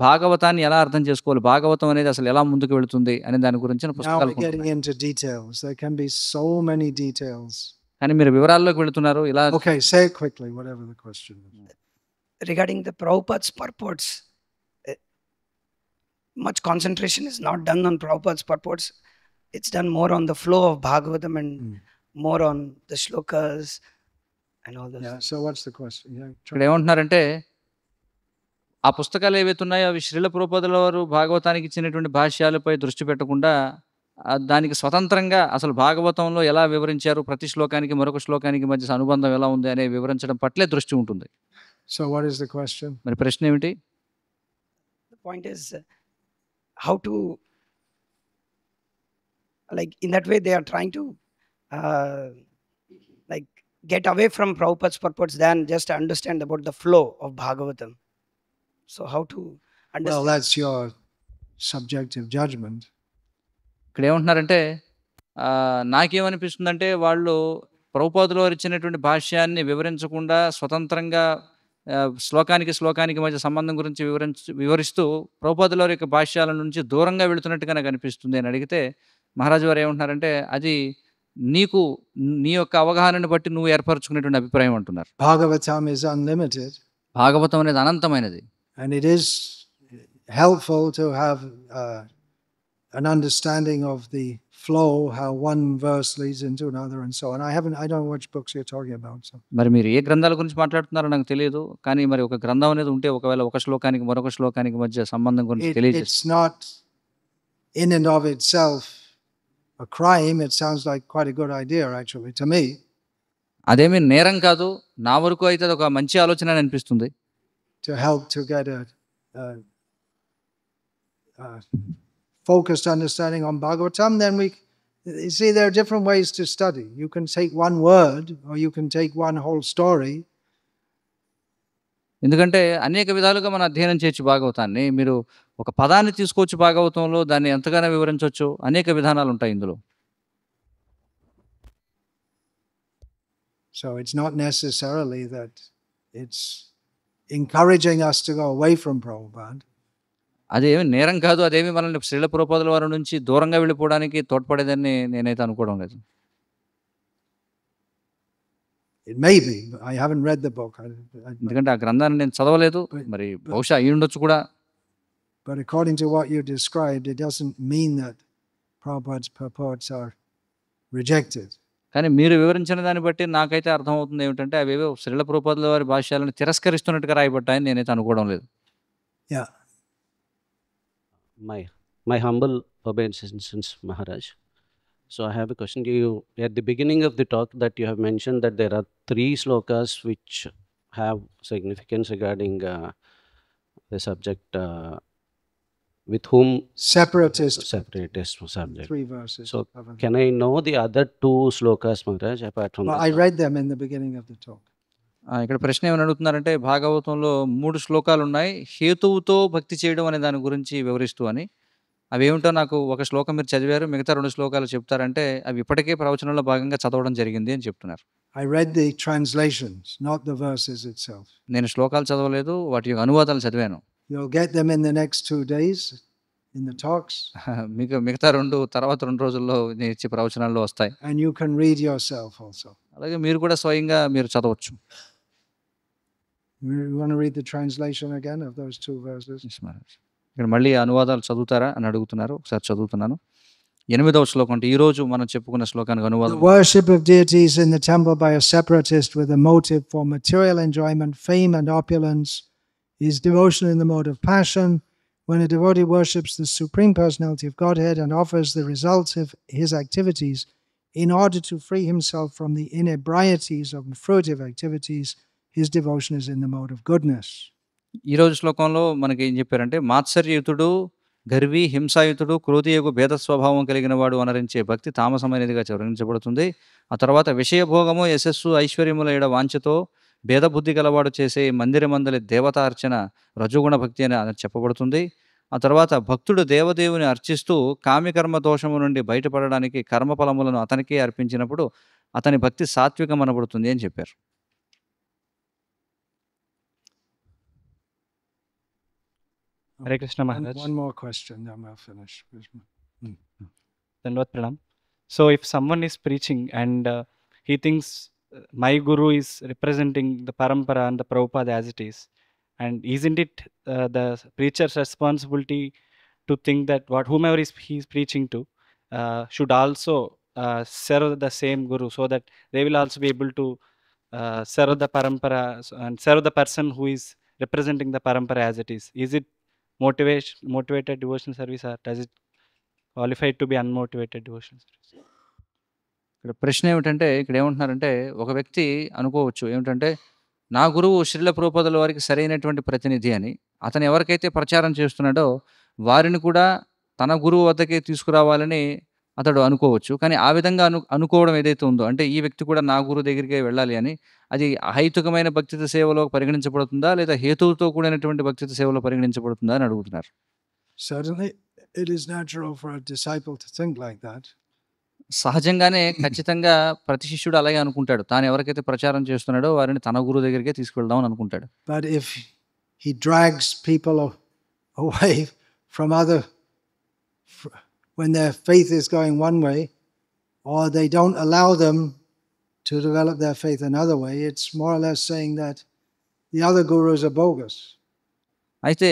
భాగవతాన్ని ఎలా అర్థం చేసుకోవాలి, భాగవతం అనేది అసలు ఎలా ముందుకు వెళుతుంది అనే దాని గురించిన Now పుస్తకాలు we're getting కొంటున్నాను. into details. There can be so many details. కానీ మీరు వివరాల్లోకి వెళుతున్నారు. ఇలా Okay, say it quickly, whatever the question is. Regarding the Prabhupada's purports, much concentration is not done on Prabhupada's purports. It's done more on the flow of Bhagavatam and more on the shlokas and all those. Yeah, so what's the question? Yeah, ఇక్కడ ఏమంటున్నారంటే, ఆ పుస్తకాలు ఏవైతే ఉన్నాయో అవి శ్రీల ప్రభుపాదుల వారు భాగవతానికి ఇచ్చినటువంటి భాష్యాలపై దృష్టి పెట్టకుండా దానికి స్వతంత్రంగా అసలు భాగవతంలో ఎలా వివరించారు, ప్రతి శ్లోకానికి మరొక శ్లోకానికి మధ్య అనుబంధం ఎలా ఉంది అనే వివరించడం పట్లే దృష్టి ఉంటుంది. So what is the question? మరి ప్రశ్న ఏమిటి? The point is how to, like in that way they are trying to like get away from Prabhupada's purports than just understand about the flow of Bhagavatam. So how to understand? Well, that's your subjective judgment. ఇక్కడ ఏమంటున్నారంటే, నాకేమనిపిస్తుందంటే వాళ్ళు ప్రభుపాదుల వారు ఇచ్చినటువంటి భాష్యాన్ని వివరించకుండా స్వతంత్రంగా శ్లోకానికి మధ్య సంబంధం గురించి వివరిస్తూ ప్రభుపాదుల వారి యొక్క భాష్యాల నుంచి దూరంగా వెళుతున్నట్టుగా నాకు అనిపిస్తుంది అని అడిగితే, మహారాజు వారు ఏమంటున్నారంటే అది నీకు నీ యొక్క అవగాహనను బట్టి నువ్వు ఏర్పరచుకునేటువంటి అభిప్రాయం అంటున్నారు. Bhagavatam is unlimited. భాగవతం అనేది అనంతమైనది. And it is helpful to have an understanding of the flow, how one verse leads into another and so on. I don't know which books you're talking about. So. మరి మీరు ఏ గ్రంథాల గురించి మాట్లాడుతున్నారో నాకు తెలియదు. కానీ మరి ఒక గ్రంథం అనేది ఉంటే ఒకవేళ ఒక శ్లోకానికి మరొక శ్లోకానికి మధ్య సంబంధం గురించి తెలియజేస్తుంది. It's not in and of itself a crime. It sounds like quite a good idea actually to me. అదేమీ నేరం కాదు, నా వరకు అయితే అది ఒక మంచి ఆలోచన అని అనిపిస్తుంది. To help to get a focused understanding on Bhagavatam, then you see there are different ways to study. You can take one word or you can take one whole story. ఎందుకంటే అనేక విధాలుగా మనం అధ్యయనం చేయొచ్చు భాగవతాన్ని. మీరు ఒక పదాన్ని తీసుకోవచ్చు భాగవతంలో, దాన్ని ఎంతగానో వివరించవచ్చు. అనేక విధానాలు ఉంటాయి ఇందులో. So it's not necessarily that it's encouraging us to go away from Prabhupada. అదేమి నేరం కాదు, అదేమి మనల్ని శ్రీల ప్రభుపాదుల వారి నుంచి దూరంగా వెళ్ళిపోవడానికి తోడ్పడేదని నేనైతే అనుకోవడం లేదు. It may be, but I haven't read the book. ఎందుకంటే ఆ గ్రంథాన్ని నేను చదవలేదు, మరి బహుశా అయి ఉండొచ్చు కూడా. But according to what you described, it doesn't mean that Prabhupada's purports are rejected. కానీ మీరు వివరించిన దాన్ని బట్టి నాకైతే అర్థమవుతుంది ఏమిటంటే అవేవో శ్రీల ప్రభుపాదుల వారి భాష్యాలను తిరస్కరిస్తున్నట్టుగా రాయబడ్డాయని నేనైతే అనుకోవడం లేదు. Yeah. My humble obeisance, Maharaj. So I have a question to you. At the beginning of the talk that you have mentioned that there are 3 slokas which have significance regarding the subject with whom Separatist subject. 3 verses. So can I know the other 2 slokas, Maharaj, apart from Well, this I read them in the beginning of the talk. ఇక్కడ ప్రశ్న ఏమని అడుగుతున్నారంటే, భాగవతంలో 3 శ్లోకాలు ఉన్నాయి హేతువుతో భక్తి చేయడం అనే దాని గురించి వివరిస్తూ అని. అవి ఏమిటో నాకు ఒక శ్లోకం మీరు చదివారు, మిగతా 2 శ్లోకాలు చెప్తారంటే అవి ఇప్పటికే ప్రవచనంలో భాగంగా చదవడం జరిగింది అని చెప్తున్నారు. I read the translations, not the verses itself. నేను శ్లోకాలు చదవలేదు, వాటి యొక్క అనువాదాలు చదివాను. You'll get them in the next 2 days in the talks, మీకు మిగతా తర్వాత 2 రోజుల్లో నేను ఇచ్చే ప్రవచనాల్లో వస్తాయి. and you can read yourself also. అలాగే మీరు కూడా స్వయంగా మీరు చదవచ్చు. You want to read the translation again of those 2 verses? Yes, Maharaj. ఇక్కడ మళ్ళీ అనువాదాలు చదువుతారా అని అడుగుతున్నారు. ఒకసారి చదువుతున్నాను. 8వ శ్లోకం అంటే ఈ రోజు మనం చెప్పుకున్న శ్లోకానికి The అనువాదం. worship of deities in the temple by a separatist with a motive for material enjoyment, fame, and opulence is devotion in the mode of passion. When a devotee worships the Supreme Personality of Godhead and offers the results of his activities in order to free himself from the inebrieties of fruitive activities, his devotion is in the mode of goodness. ఈ రోజు శ్లోకంలో మనకి ఏం చెప్పారంటే, మాత్సర్యయుతుడు, గర్వి, హింసాయుతుడు, క్రోధియగు భేద స్వభావం కలిగిన వాడు అనరించే భక్తి తామసమైనదిగా వర్ణించబడుతుంది. ఆ తర్వాత విషయభోగము, యశస్సు, ఐశ్వర్యముల ఎడ వాంఛతో భేదబుద్ధి గలవాడు చేసే మందిరమందలి దేవతార్చన రజోగుణ భక్తి అని చెప్పబడుతుంది. ఆ తర్వాత భక్తుడు దేవదేవుని అర్చిస్తూ కామికర్మ దోషము నుండి బయటపడడానికి కర్మఫలములను అతనికే అర్పించినప్పుడు అతని భక్తి సాత్వికం అనబడుతుంది అని చెప్పారు. Hare Krishna Maharaj. One more question, then we'll finish. Dandavat Pranam. So if someone is preaching and he thinks my guru is representing the parampara and the Prabhupada as it is, and isn't it the preacher's responsibility to think that whomever he is preaching to should also serve the same guru, so that they will also be able to serve the parampara and serve the person who is representing the parampara as it is? Is it motivated devotional service, or does it qualify to be unmotivated devotional service? ఇక్కడ ప్రశ్న ఏమిటంటే, ఇక్కడ ఏమంటున్నారంటే, ఒక వ్యక్తి అనుకోవచ్చు ఏమిటంటే, నా గురువు శ్రీల ప్రభుపాదుల వారికి సరైనటువంటి ప్రతినిధి అని. అతను ఎవరికైతే ప్రచారం చేస్తున్నాడో వారిని కూడా తన గురువు వద్దకే తీసుకురావాలని అతడు అనుకోవచ్చు. కానీ ఆ విధంగా అనుకోవడం ఏదైతే ఉందో, అంటే ఈ వ్యక్తి కూడా నా గురువు దగ్గరికే వెళ్ళాలి అని, అది అహైతుకమైన భక్తిత సేవలో పరిగణించబడుతుందా, లేదా హేతువుతో కూడినటువంటి భక్తిత సేవలో పరిగణించబడుతుందా అని అడుగుతున్నారు. Certainly, it is natural for a disciple to think like that. సహజంగానే ఖచ్చితంగా ప్రతి శిష్యుడు అలాగే అనుకుంటాడు. తాను ఎవరికైతే ప్రచారం చేస్తున్నాడో వారిని తన గురువు దగ్గరికే తీసుకువెళ్దాం అని అనుకుంటాడు. But if he drags people away from when their faith is going one way, or they don't allow them to develop their faith another way, it's more or less saying that the other gurus are bogus. అయితే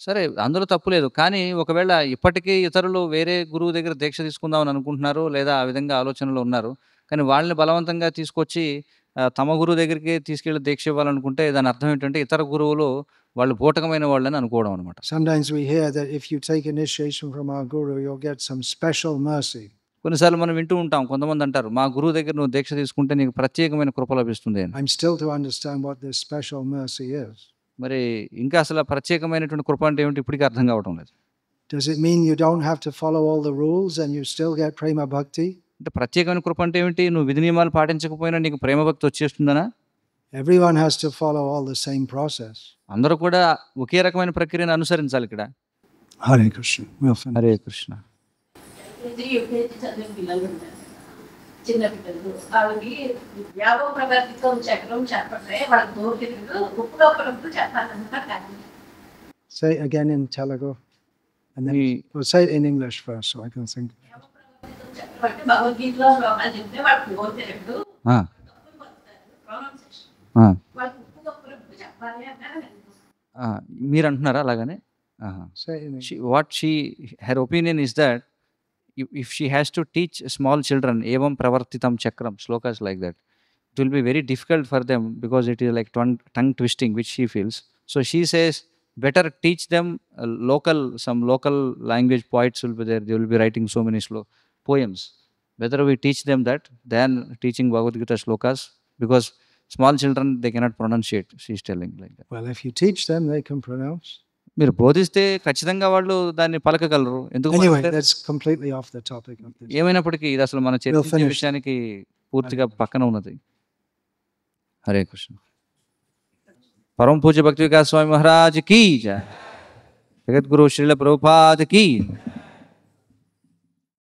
సరే, అందులో తప్పు లేదు. కానీ ఒకవేళ ఇప్పటికీ ఇతరులు వేరే గురువు దగ్గర దీక్ష తీసుకుందామని అనుకుంటున్నారు, లేదా ఆ విధంగా ఆలోచనలో ఉన్నారు, కానీ వాళ్ళని బలవంతంగా తీసుకొచ్చి తమ గురువు దగ్గరికి తీసుకెళ్ళి దీక్ష ఇవ్వాలనుకుంటే దాని అర్థం ఏంటంటే ఇతర గురువులు వాళ్ళు బూటకమైన వాళ్ళని అనుకోవడం అనమాట. Sometimes we hear that if you take initiation from our guru, you'll get some special mercy. కొన్నిసార్లు మనం వింటూ ఉంటాం, కొంతమంది అంటారు, మా గురువు దగ్గర నువ్వు దీక్ష తీసుకుంటే నీకు ప్రత్యేకమైన కృప లభిస్తుంది అని. I'm still to understand what this special mercy is. మరి ఇంకా అసలు ప్రత్యేకమైనటువంటి కృప అంటే ఏమిటి ఇప్పటికీ అర్థం కావటం లేదు. Does it mean you don't have to follow all the rules and you still get prema bhakti? అంటే ప్రత్యేకమైన కృప అంటే ఏమిటి? నువ్వు విధి నియమాలు పాటించకపోయినా నీకు ప్రేమ భక్తి వచ్చేస్తుందనా? Everyone has to follow all the same process. అందరూ కూడా ఒకే రకమైన ప్రక్రియను అనుసరించాలి ఇక్కడ. Hare Krishna. We'll finish. Hare Krishna. చిన్న పిల్లలు వాళ్ళకి యాభో ప్రవర్తితో చక్రం చెప్పండి, వాళ్ళకి దూరకిలు ఉప్పులో ప్రభుత్వం చెప్పాలంటారు. కానీ Say it again in Telugu. And then we'll say it in English first so I can think. యాభో ప్రవర్తితో చక్రం అంటే భగవద్గీతలో శ్లోకాలు చెప్తే వాళ్ళకి దూరకిలు ప్రొనౌన్సియేషన్ వాళ్ళకి ఉప్పులో ప్రభుత్వం చెప్పాలి అంటారు. మీరు అంటున్నారా అలాగనే? Say it in English. Her opinion is that if she has to teach small children evam pravartitam chakram shlokas like that, it will be very difficult for them because it is like tongue twisting which she feels. So she says better teach them some local language poets will be there, they will be writing so many poems. Better we teach them that than teaching Bhagavad Gita shlokas, because small children they cannot pronunciate, she is telling like that. Well, if you teach them, they can pronounce. మీరు బోధిస్తే ఖచ్చితంగా వాళ్ళు దాన్ని పలకగలరు. ఎందుకు? Anyway, that's completely off the topic of this. ఏమైనప్పటికీ ఇది అసలు మన చర్చించే విషయానికి పూర్తిగా పక్కన ఉన్నది. హరే కృష్ణ. పరమ పూజ్య భక్తి వికాస్ స్వామి మహారాజ్ కీ జై. జగద్గురు శ్రీల ప్రభుపాద కీ.